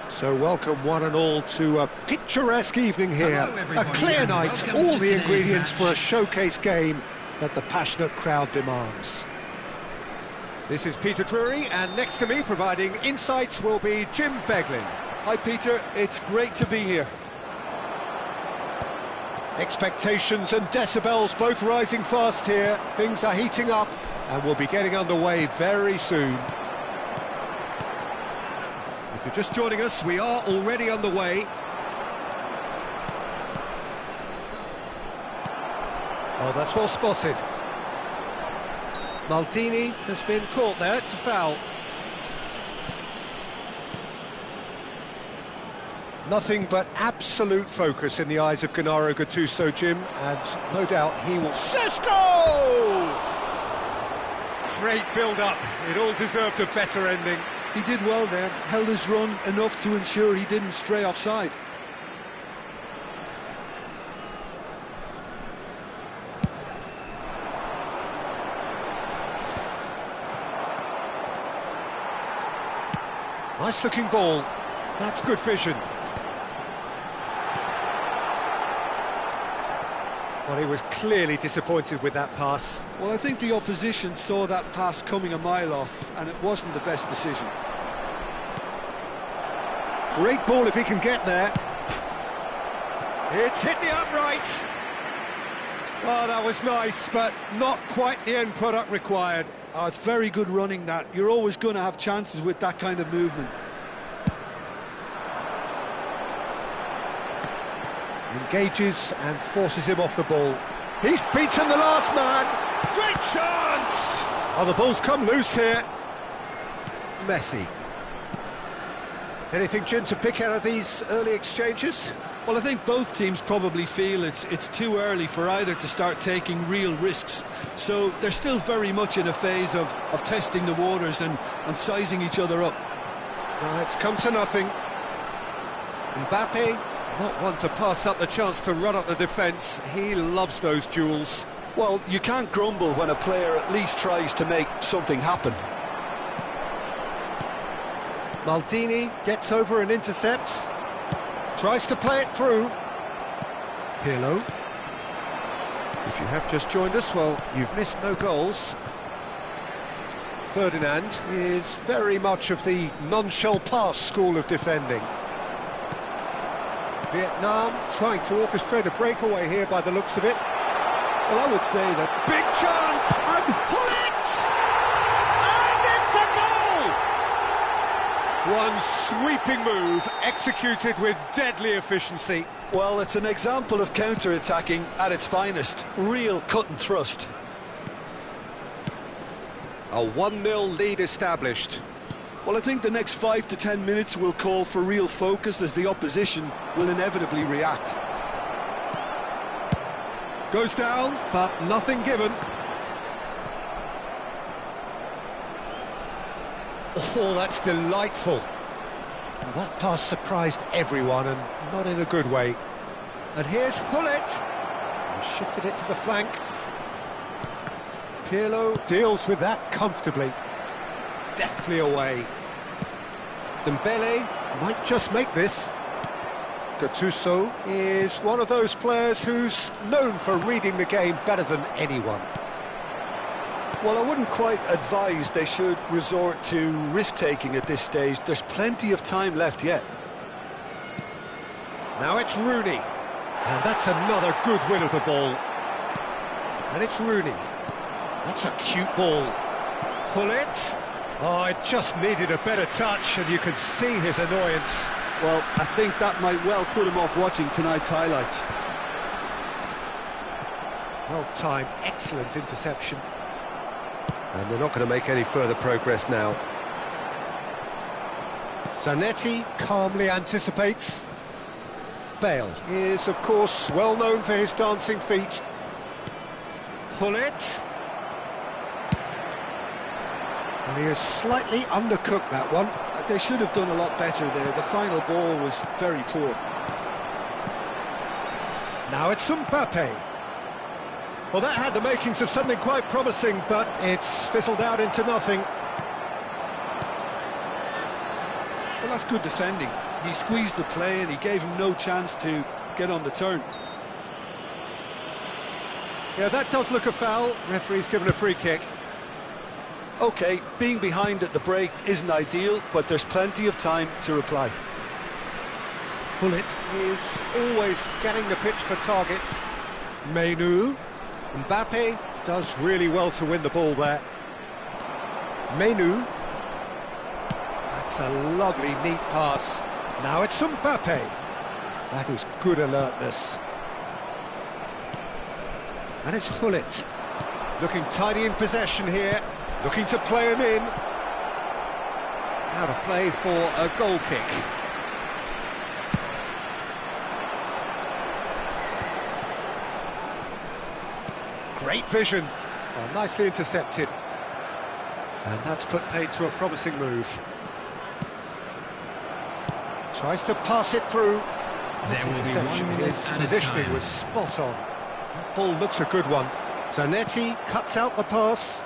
S1: So welcome one and all to a picturesque evening here, a clear night, all the ingredients for a showcase game that the passionate crowd demands. This is Peter Drury, and next to me providing insights will be Jim Beglin.
S2: Hi Peter, it's great to be here.
S1: Expectations and decibels both rising fast here, things are heating up and we'll be getting underway very soon. If you're just joining us, we are already underway. Oh, that's well spotted. Maldini has been caught there, it's a foul. Nothing but absolute focus in the eyes of Gennaro Gattuso, Jim, and no doubt he will... Sesko! Great build-up, it all deserved a better ending.
S2: He did well there, held his run enough to ensure he didn't stray offside.
S1: Nice looking ball, that's good vision. Well, he was clearly disappointed with that pass.
S2: Well, I think the opposition saw that pass coming a mile off, and it wasn't the best decision.
S1: Great ball if he can get there. It's hit the upright. Oh, that was nice, but not quite the end product required.
S2: Oh, it's very good running that. You're always going to have chances with that kind of movement.
S1: Engages and forces him off the ball. He's beaten the last man. Great chance! Oh, the ball's come loose here. Messi. Anything, Jim, to pick out of these early exchanges?
S2: Well, I think both teams probably feel it's too early for either to start taking real risks. So they're still very much in a phase of testing the waters and sizing each other up.
S1: It's come to nothing. Mbappe, not one to pass up the chance to run up the defence. He loves those duels.
S2: Well, you can't grumble when a player at least tries to make something happen.
S1: Maldini gets over and intercepts. Tries to play it through. Pirlo. If you have just joined us, well, you've missed no goals. Ferdinand is very much of the non-shell pass school of defending. Vietnam trying to orchestrate a breakaway here by the looks of it.
S2: Well, I would say that...
S1: Big chance! And pull it! And it's a goal! One sweeping move, executed with deadly efficiency.
S2: Well, it's an example of counter-attacking at its finest. Real cut and thrust.
S1: A 1-0 lead established.
S2: Well, I think the next 5 to 10 minutes will call for real focus as the opposition will inevitably react.
S1: Goes down, but nothing given. Oh, that's delightful. Well, that pass surprised everyone, and not in a good way. And here's Hullet. He shifted it to the flank. Pirlo deals with that comfortably. Deftly away. Dembele might just make this. Gattuso is one of those players who's known for reading the game better than anyone.
S2: Well, I wouldn't quite advise they should resort to risk-taking at this stage. There's plenty of time left yet.
S1: Now it's Rooney. And that's another good win of the ball. And it's Rooney. That's a cute ball. Hullet. Oh, it just needed a better touch, and you could see his annoyance.
S2: Well, I think that might well put him off watching tonight's highlights.
S1: Well-timed, excellent interception. And they're not going to make any further progress now. Zanetti calmly anticipates. Bale is, of course, well known for his dancing feet. Hullet. And he has slightly undercooked that one.
S2: They should have done a lot better there. The final ball was very poor.
S1: Now it's Mbappe. Well, that had the makings of something quite promising, but it's fizzled out into nothing.
S2: Well, that's good defending. He squeezed the play and he gave him no chance to get on the turn.
S1: Yeah, that does look a foul. Referee's given a free kick.
S2: OK, being behind at the break isn't ideal, but there's plenty of time to reply.
S1: Hullet is always scanning the pitch for targets. Menu. Mbappe does really well to win the ball there. Menu. That's a lovely, neat pass. Now it's Mbappe. That is good alertness. And it's Hullet. Looking tidy in possession here. Looking to play him in. Out of play for a goal kick. Great vision. Oh, nicely intercepted. And that's put paid to a promising move. Tries to pass it through. This interception, his positioning was spot on. That ball looks a good one. Zanetti cuts out the pass.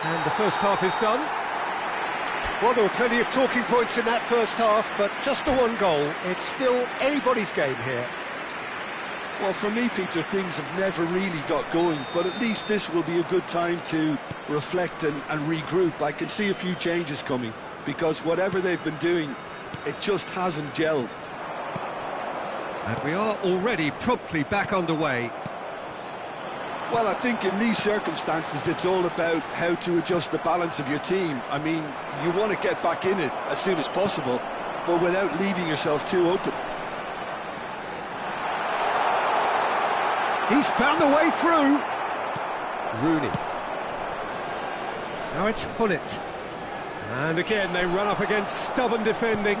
S1: And the first half is done. Well, there were plenty of talking points in that first half, but just the one goal. It's still anybody's game here.
S2: Well, for me, Peter, things have never really got going, but at least this will be a good time to reflect and regroup. I can see a few changes coming, because whatever they've been doing, it just hasn't gelled.
S1: And we are already promptly back underway.
S2: Well, I think in these circumstances, it's all about how to adjust the balance of your team. I mean, you want to get back in it as soon as possible, but without leaving yourself too open.
S1: He's found the way through. Rooney. Now it's Hullet. And again, they run up against stubborn defending.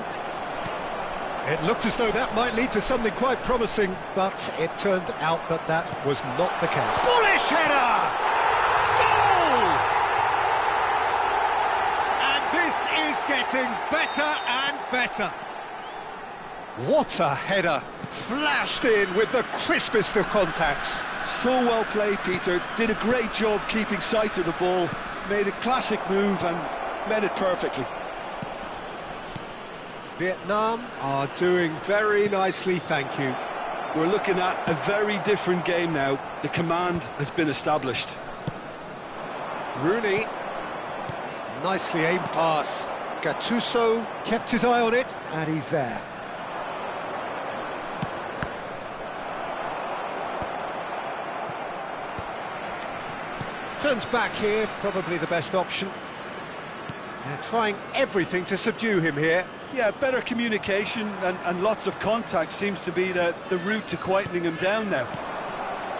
S1: It looked as though that might lead to something quite promising, but it turned out that that was not the case.
S4: Bullish header! Goal! And this is getting better and better.
S1: What a header! Flashed in with the crispest of contacts.
S2: So well played, Peter. Did a great job keeping sight of the ball. Made a classic move and met it perfectly.
S1: Vietnam are doing very nicely, thank you.
S2: We're looking at a very different game now. The command has been established.
S1: Rooney. Nicely aimed pass. Gattuso kept his eye on it, and he's there. Turns back here, probably the best option. They're trying everything to subdue him here.
S2: Yeah, better communication and lots of contact seems to be the route to quietening him down now.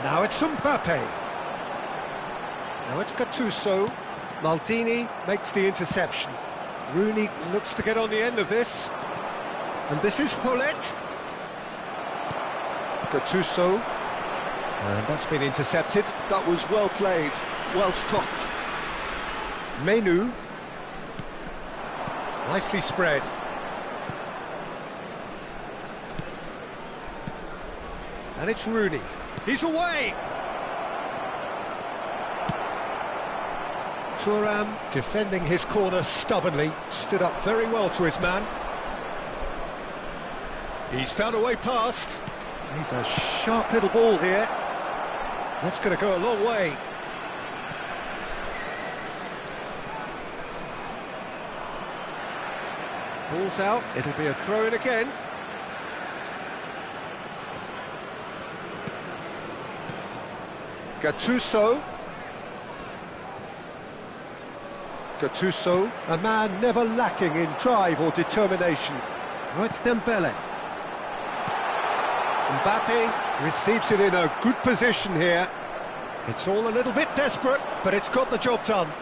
S1: Now it's Mbappe. Now it's Gattuso. Maldini makes the interception. Rooney looks to get on the end of this. And this is Hullet. Gattuso. And that's been intercepted.
S2: That was well played, well stopped.
S1: Menu. Nicely spread. And it's Rooney.
S4: He's away!
S1: Thuram defending his corner stubbornly, stood up very well to his man. He's found a way past. He's a sharp little ball here. That's going to go a long way. Ball's out, it'll be a throw-in again. Gattuso. Gattuso, a man never lacking in drive or determination. Now it's Dembele. Mbappe receives it in a good position here. It's all a little bit desperate, but it's got the job done.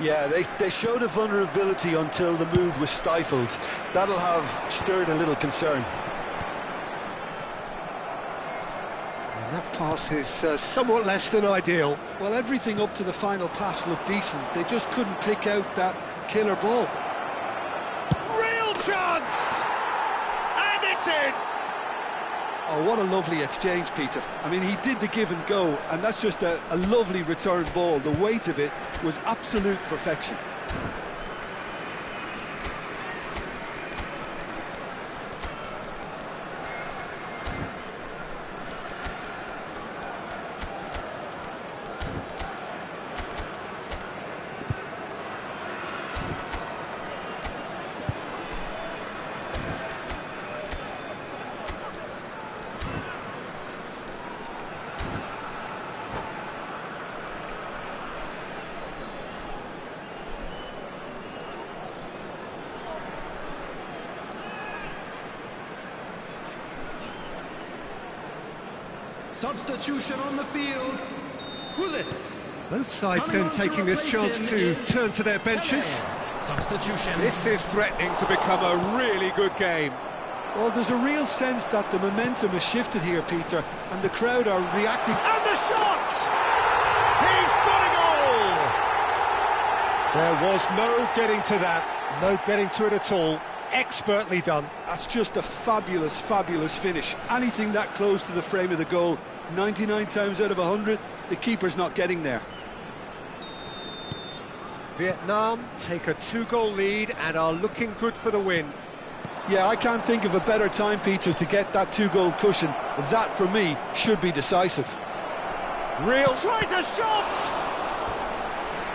S2: Yeah, they showed a vulnerability until the move was stifled. That'll have stirred a little concern.
S1: And that pass is somewhat less than ideal.
S2: Well, everything up to the final pass looked decent. They just couldn't pick out that killer ball.
S4: Real chance! And it's in!
S2: Oh, what a lovely exchange, Peter. I mean, he did the give and go, and that's just a lovely return ball. The weight of it was absolute perfection.
S3: Substitution on the field. Hullet.
S1: Both sides then taking this chance to turn to their benches.
S3: Substitution.
S4: This is threatening to become a really good game.
S2: Well, there's a real sense that the momentum has shifted here, Peter, and the crowd are reacting.
S4: And the shot! He's got a goal!
S1: There was no getting to that, no getting to it at all. Expertly done.
S2: That's just a fabulous, fabulous finish. Anything that close to the frame of the goal, 99 times out of 100, the keeper's not getting there.
S1: Vietnam take a 2-goal lead and are looking good for the win.
S2: Yeah, I can't think of a better time, Peter, to get that 2-goal cushion. That, for me, should be decisive.
S1: Real...
S4: Tries a shot!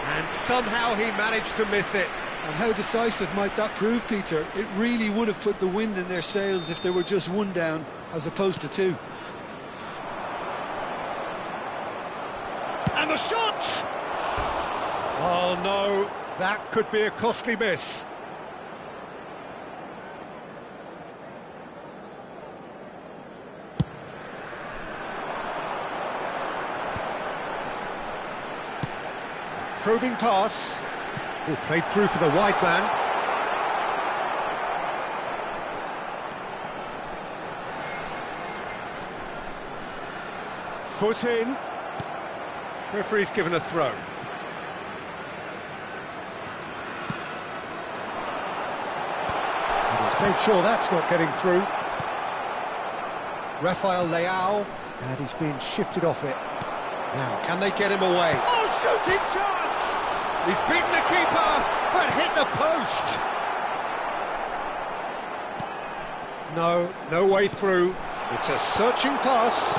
S1: And somehow he managed to miss it.
S2: And how decisive might that prove, Peter? It really would have put the wind in their sails if they were just one down, as opposed to two.
S4: And the shot!
S1: Oh no, that could be a costly miss. Probing pass. Oh, played through for the wide man. Foot in. Referee's given a throw. And he's made sure that's not getting through. Rafael Leao, and he's being shifted off it. Now, can they get him away? Oh, shooting chance! He's beaten the keeper, but hit the post. No way through. It's a searching pass.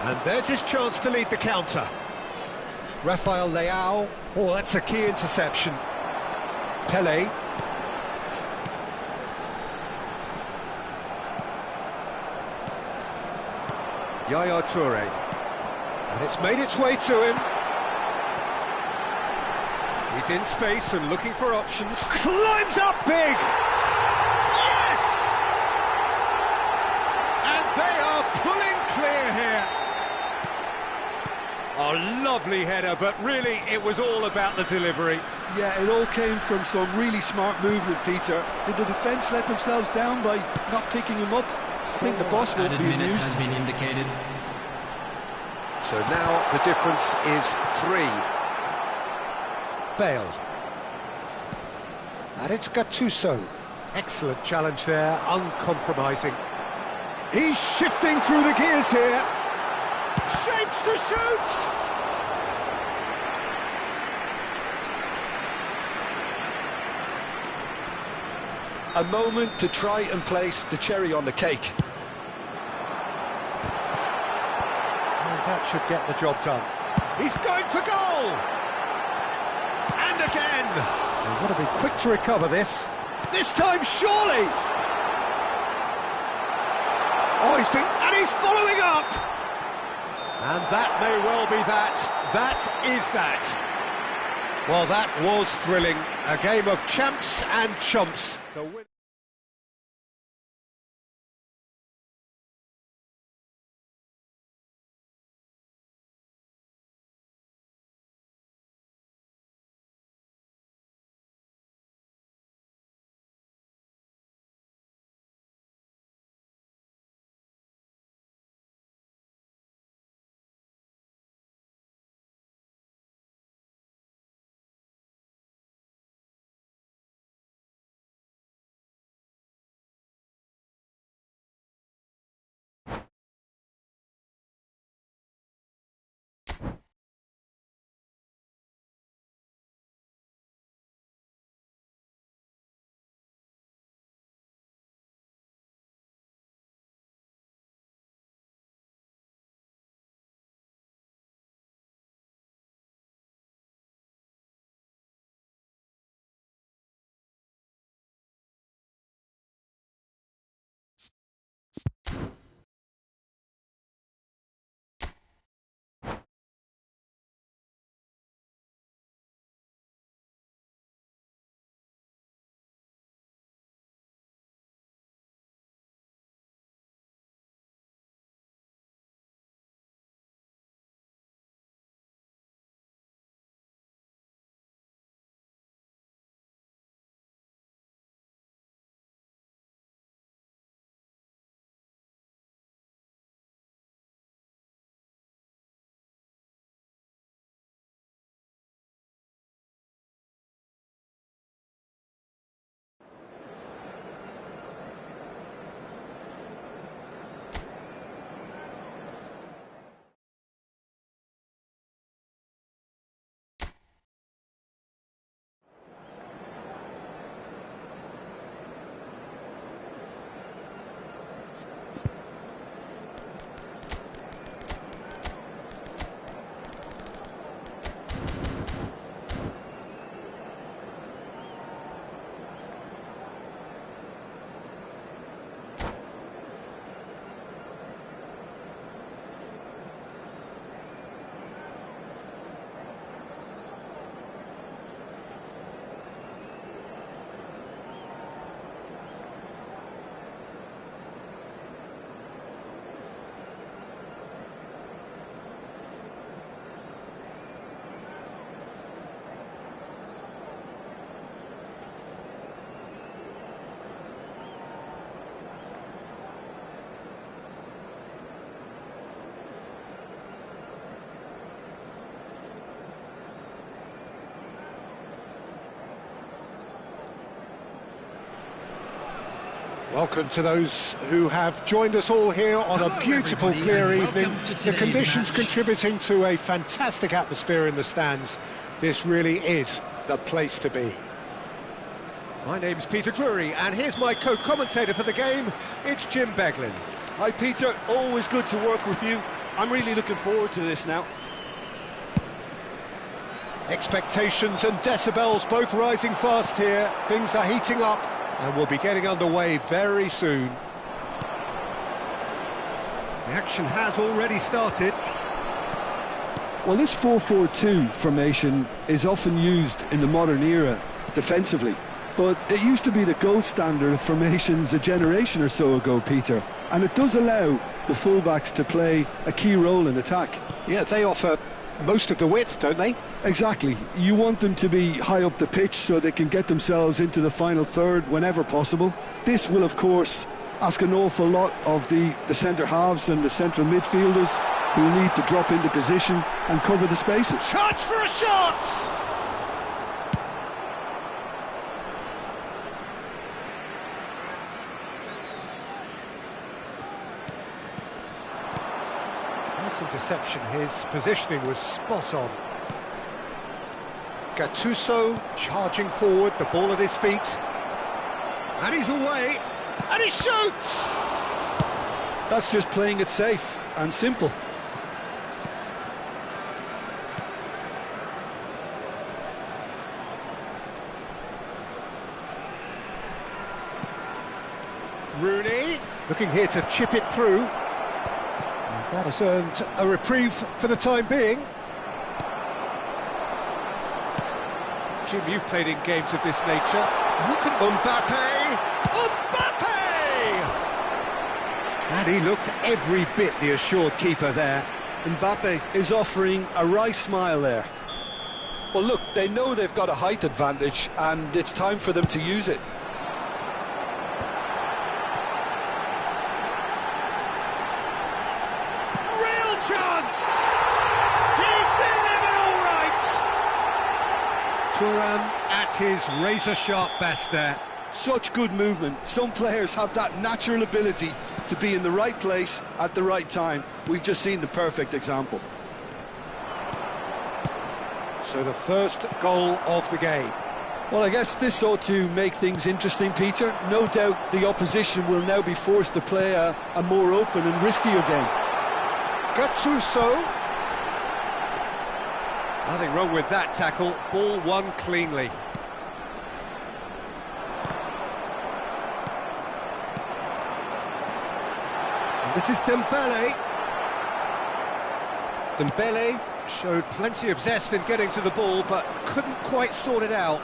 S1: And there's his chance to lead the counter. Rafael Leao. Oh, that's a key interception. Pele. Yaya Toure. And it's made its way to him. He's in space and looking for options. Climbs up big! Yes! And they are pulling clear here. Oh, lovely header, but really it was all about the delivery.
S2: Yeah, it all came from some really smart movement, Peter. Did the defence let themselves down by not picking him up? I think the boss won't
S3: Added
S2: be
S3: minute
S2: amused.
S3: has been indicated.
S1: So now the difference is 3. Bale. And it's Gattuso. Excellent challenge there, uncompromising. He's shifting through the gears here. Shapes to shoot!
S2: A moment to try and place the cherry on the cake.
S1: That should get the job done. He's going for goal! And again! They've got to be quick to recover this. This time, surely! Oh, he's following up! And that may well be that. That is that. Well, that was thrilling. A game of champs and chumps. The win Welcome to those who have joined us all here on a beautiful, clear evening. The conditions contributing to a fantastic atmosphere in the stands. This really is the place to be.
S4: My name's Peter Drury, and here's my co-commentator for the game. It's Jim Beglin.
S2: Hi Peter, always good to work with you. I'm really looking forward to this now.
S1: Expectations and decibels both rising fast here. Things are heating up and we'll be getting underway very soon.
S4: The action has already started.
S2: Well, this 4-4-2 formation is often used in the modern era defensively, but it used to be the gold standard of formations a generation or so ago, Peter, and it does allow the fullbacks to play a key role in attack.
S1: Yeah, they offer most of the width, don't they?
S2: Exactly. You want them to be high up the pitch so they can get themselves into the final third whenever possible. This will, of course, ask an awful lot of the centre halves and the central midfielders who need to drop into position and cover the spaces.
S4: Chance for a shot!
S1: Nice interception. His positioning was spot on. Gattuso charging forward, the ball at his feet.
S4: And he's away, and he shoots!
S2: That's just playing it safe and simple.
S1: Rooney looking here to chip it through. And that has earned a reprieve for the time being.
S4: Jim, you've played in games of this nature. Who can... Mbappe! Mbappe! And he looked every bit the assured keeper there.
S2: Mbappe is offering a wry smile there. Well, look, they know they've got a height advantage, and it's time for them to use it.
S4: Real chance! He's delivered all right! Thuram at his razor-sharp best there.
S2: Such good movement. Some players have that natural ability to be in the right place at the right time. We've just seen the perfect example.
S1: So the first goal of the game.
S2: Well, I guess this ought to make things interesting, Peter. No doubt the opposition will now be forced to play a more open and riskier game.
S1: Gattuso.
S4: Nothing wrong with that tackle. Ball won cleanly. This is Dembele. Dembele showed plenty of zest in getting to the ball, but couldn't quite sort it out.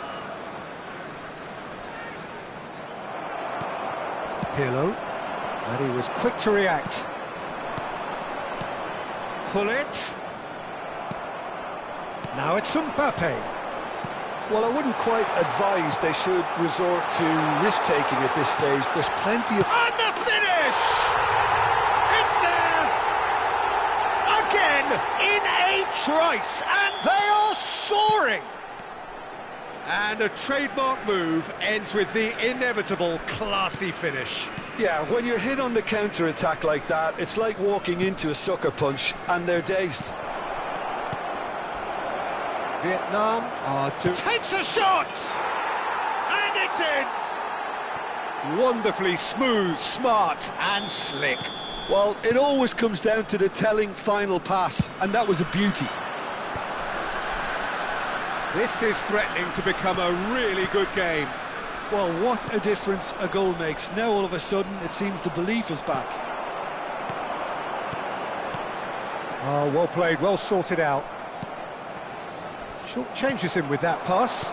S1: Pirlo. And he was quick to react.
S4: Hullet.
S1: Now it's Mbappe.
S2: Well, I wouldn't quite advise they should resort to risk-taking at this stage. There's plenty of...
S4: And the finish! It's there! Again, in a trice, and they are soaring! And a trademark move ends with the inevitable classy finish.
S2: Yeah, when you're hit on the counter-attack like that, it's like walking into a sucker punch, and they're dazed.
S1: Vietnam are to...
S4: Takes a shot! And it's in!
S1: Wonderfully smooth, smart and slick.
S2: Well, it always comes down to the telling final pass, and that was a beauty.
S4: This is threatening to become a really good game.
S2: Well, what a difference a goal makes. Now all of a sudden it seems the belief is back.
S1: Oh, well played, well sorted out. Short changes him with that pass.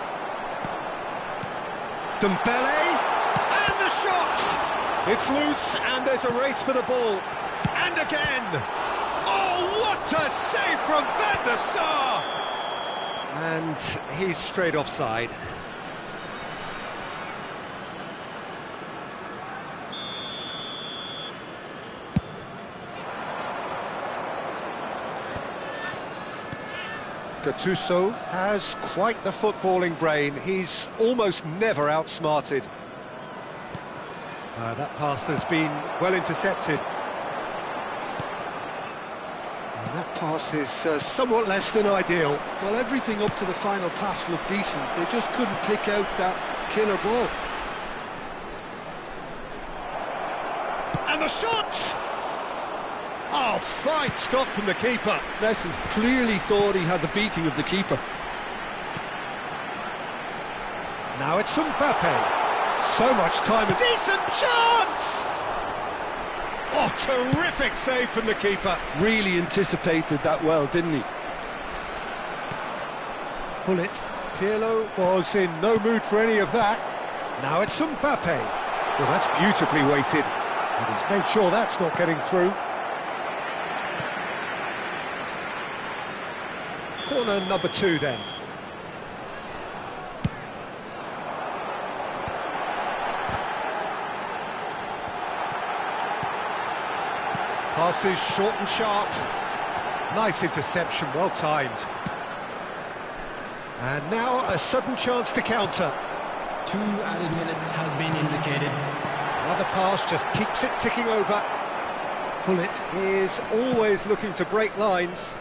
S4: Dembele, and the shot! It's loose, and there's a race for the ball. And again! Oh, what a save from Van der Sar! And he's straight offside.
S1: Gattuso has quite the footballing brain. He's almost never outsmarted. That pass has been well intercepted. And that pass is somewhat less than ideal.
S2: Well, everything up to the final pass looked decent. They just couldn't pick out that killer ball.
S4: And the shot! Oh, fine stop from the keeper.
S2: Messi clearly thought he had the beating of the keeper.
S1: Now it's Mbappe. So much time.
S4: Decent chance! Oh, terrific save from the keeper.
S2: Really anticipated that well, didn't he?
S1: Pull it. Pirlo was in no mood for any of that. Now it's Mbappe. Well, that's beautifully weighted. And he's made sure that's not getting through. Corner number 2 then. Passes short and sharp. Nice interception, well timed. And now a sudden chance to counter.
S3: 2 added minutes has been indicated.
S1: Another pass just keeps it ticking over. Pullet is always looking to break lines.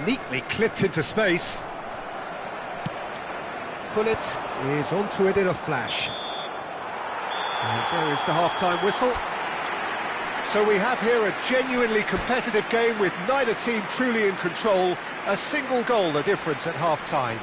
S1: Neatly clipped into space. Pullet is onto it in a flash. And there is the half-time whistle. So we have here a genuinely competitive game with neither team truly in control. A single goal the difference at half-time.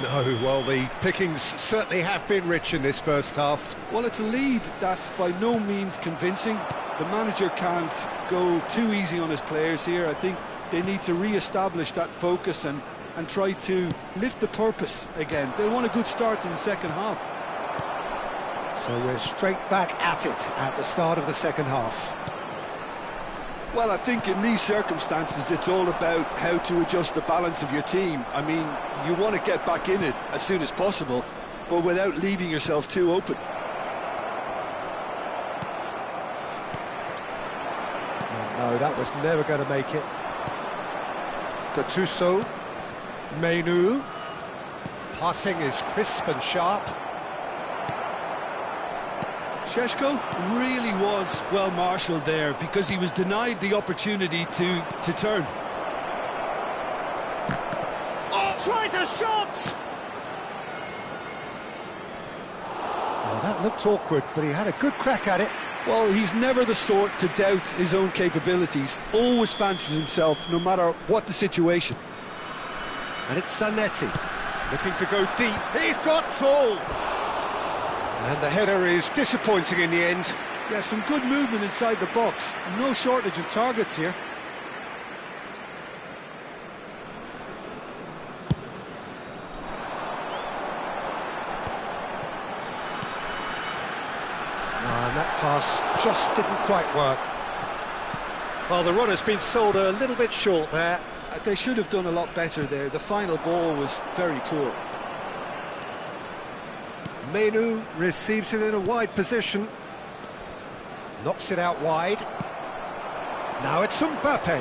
S1: No, well, the pickings certainly have been rich in this first half.
S2: Well, it's a lead that's by no means convincing. The manager can't go too easy on his players here. I think they need to re-establish that focus and try to lift the purpose again. They want a good start to the second half.
S1: So we're straight back at it at the start of the second half.
S2: Well, I think in these circumstances it's all about how to adjust the balance of your team. I mean, you want to get back in it as soon as possible, but without leaving yourself too open.
S1: No, that was never going to make it. Gattuso. Menu. Passing is crisp and sharp.
S2: Šeško really was well marshalled there because he was denied the opportunity to turn.
S4: Oh, tries a shot!
S1: Well, that looked awkward, but he had a good crack at it.
S2: Well, he's never the sort to doubt his own capabilities. Always fancies himself, no matter what the situation.
S1: And it's Zanetti.
S4: Looking to go deep. He's got tall!
S1: And the header is disappointing in the end.
S2: Yeah, some good movement inside the box. No shortage of targets here.
S1: And that pass just didn't quite work. Well, the run has been sold a little bit short there.
S2: They should have done a lot better there. The final ball was very poor.
S1: Menu receives it in a wide position. Knocks it out wide. Now it's Mbappe.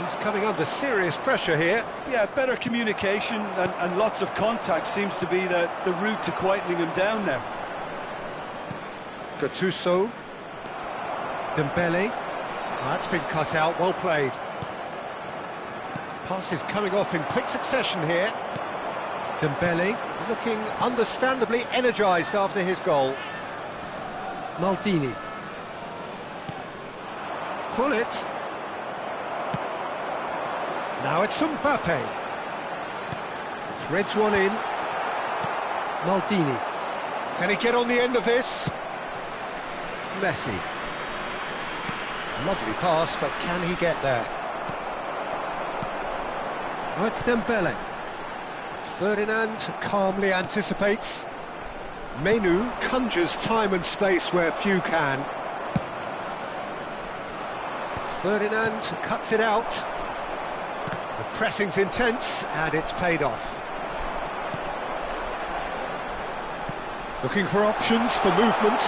S1: He's coming under serious pressure here.
S2: Yeah, better communication and lots of contact seems to be the route to quietening him down now.
S1: Gattuso. Dembele. That's been cut out, well played. Pass is coming off in quick succession here. Dembele looking understandably energised after his goal. Maldini. Pull it. Now it's Mbappe. Threads one in. Maldini. Can he get on the end of this? Messi. Lovely pass, but can he get there? Oh, it's Dembele. Ferdinand calmly anticipates. Menu conjures time and space where few can. Ferdinand cuts it out. The pressing's intense, and it's paid off. Looking for options for movement.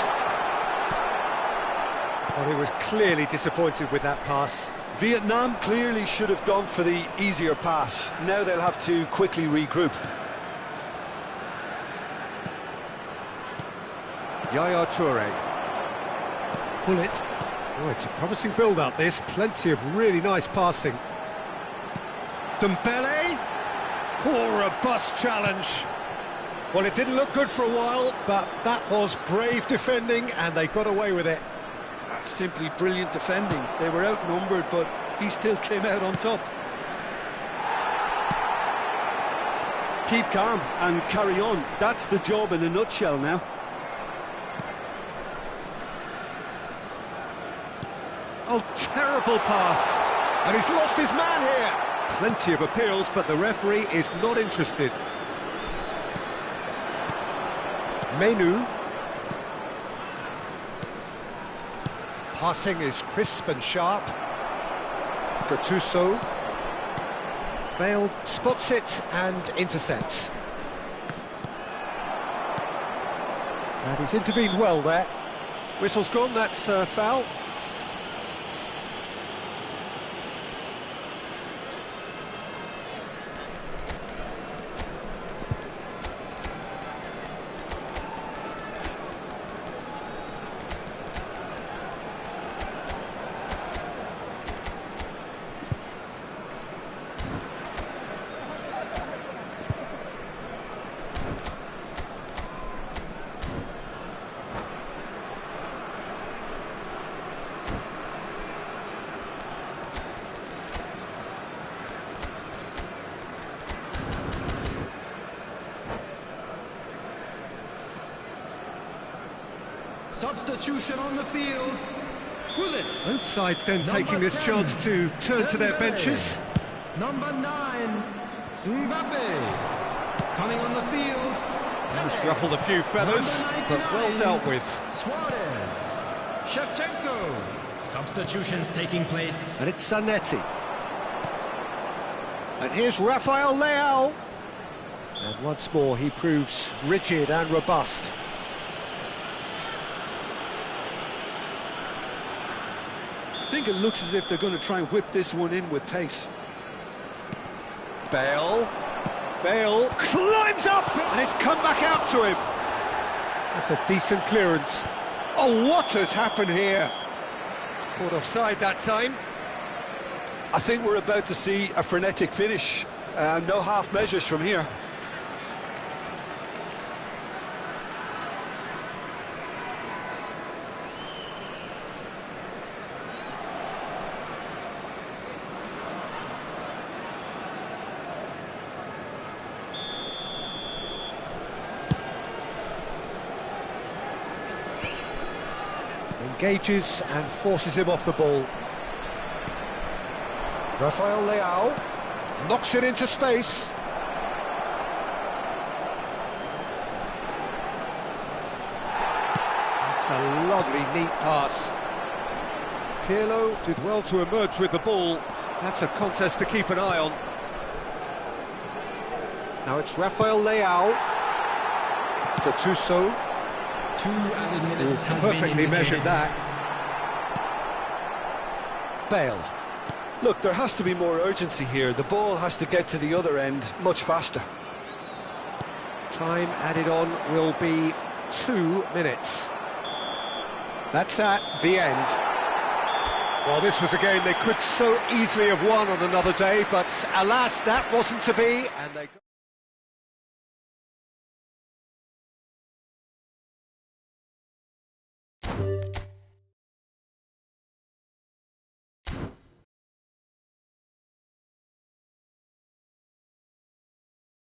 S1: Well, he was clearly disappointed with that pass.
S2: Vietnam clearly should have gone for the easier pass. Now they'll have to quickly regroup.
S1: Yaya Toure. Pull it. Oh, it's a promising build-up, this. Plenty of really nice passing. Dembele. Oh, robust challenge. Well, it didn't look good for a while, but that was brave defending, and they got away with it.
S2: That's simply brilliant defending. They were outnumbered, but he still came out on top. Keep calm and carry on. That's the job in a nutshell now.
S1: Oh, terrible pass. And he's lost his man here. Plenty of appeals, but the referee is not interested. Menu. Passing is crisp and sharp. Gattuso. Bale spots it and intercepts. And he's intervened well there. Whistle's gone, that's foul.
S3: Substitution on the field. Gullit.
S1: Both sides then taking this chance to turn to their benches.
S3: Number 9, Mbappe. Coming on the field.
S1: He's ruffled a few feathers, but well dealt with.
S3: Suarez. Shevchenko. Substitutions taking place.
S1: And it's Zanetti. And here's Rafael Leao. And once more he proves rigid and robust.
S2: I think it looks as if they're going to try and whip this one in with pace.
S1: Bale climbs up, and it's come back out to him. That's a decent clearance. Oh, what has happened here? Caught offside that time.
S2: I think we're about to see a frenetic finish. No half measures from here.
S1: Engages and forces him off the ball. Rafael Leao knocks it into space. That's a lovely, neat pass. Pirlo did well to emerge with the ball. That's a contest to keep an eye on. Now it's Rafael Leao. Gattuso.
S3: 2 added minutes has
S1: Perfectly
S3: been
S1: measured that. Bale.
S2: Look, there has to be more urgency here. The ball has to get to the other end much faster.
S1: Time added on will be 2 minutes. That's that, the end. Well, this was a game they could so easily have won on another day, but alas, that wasn't to be, and they...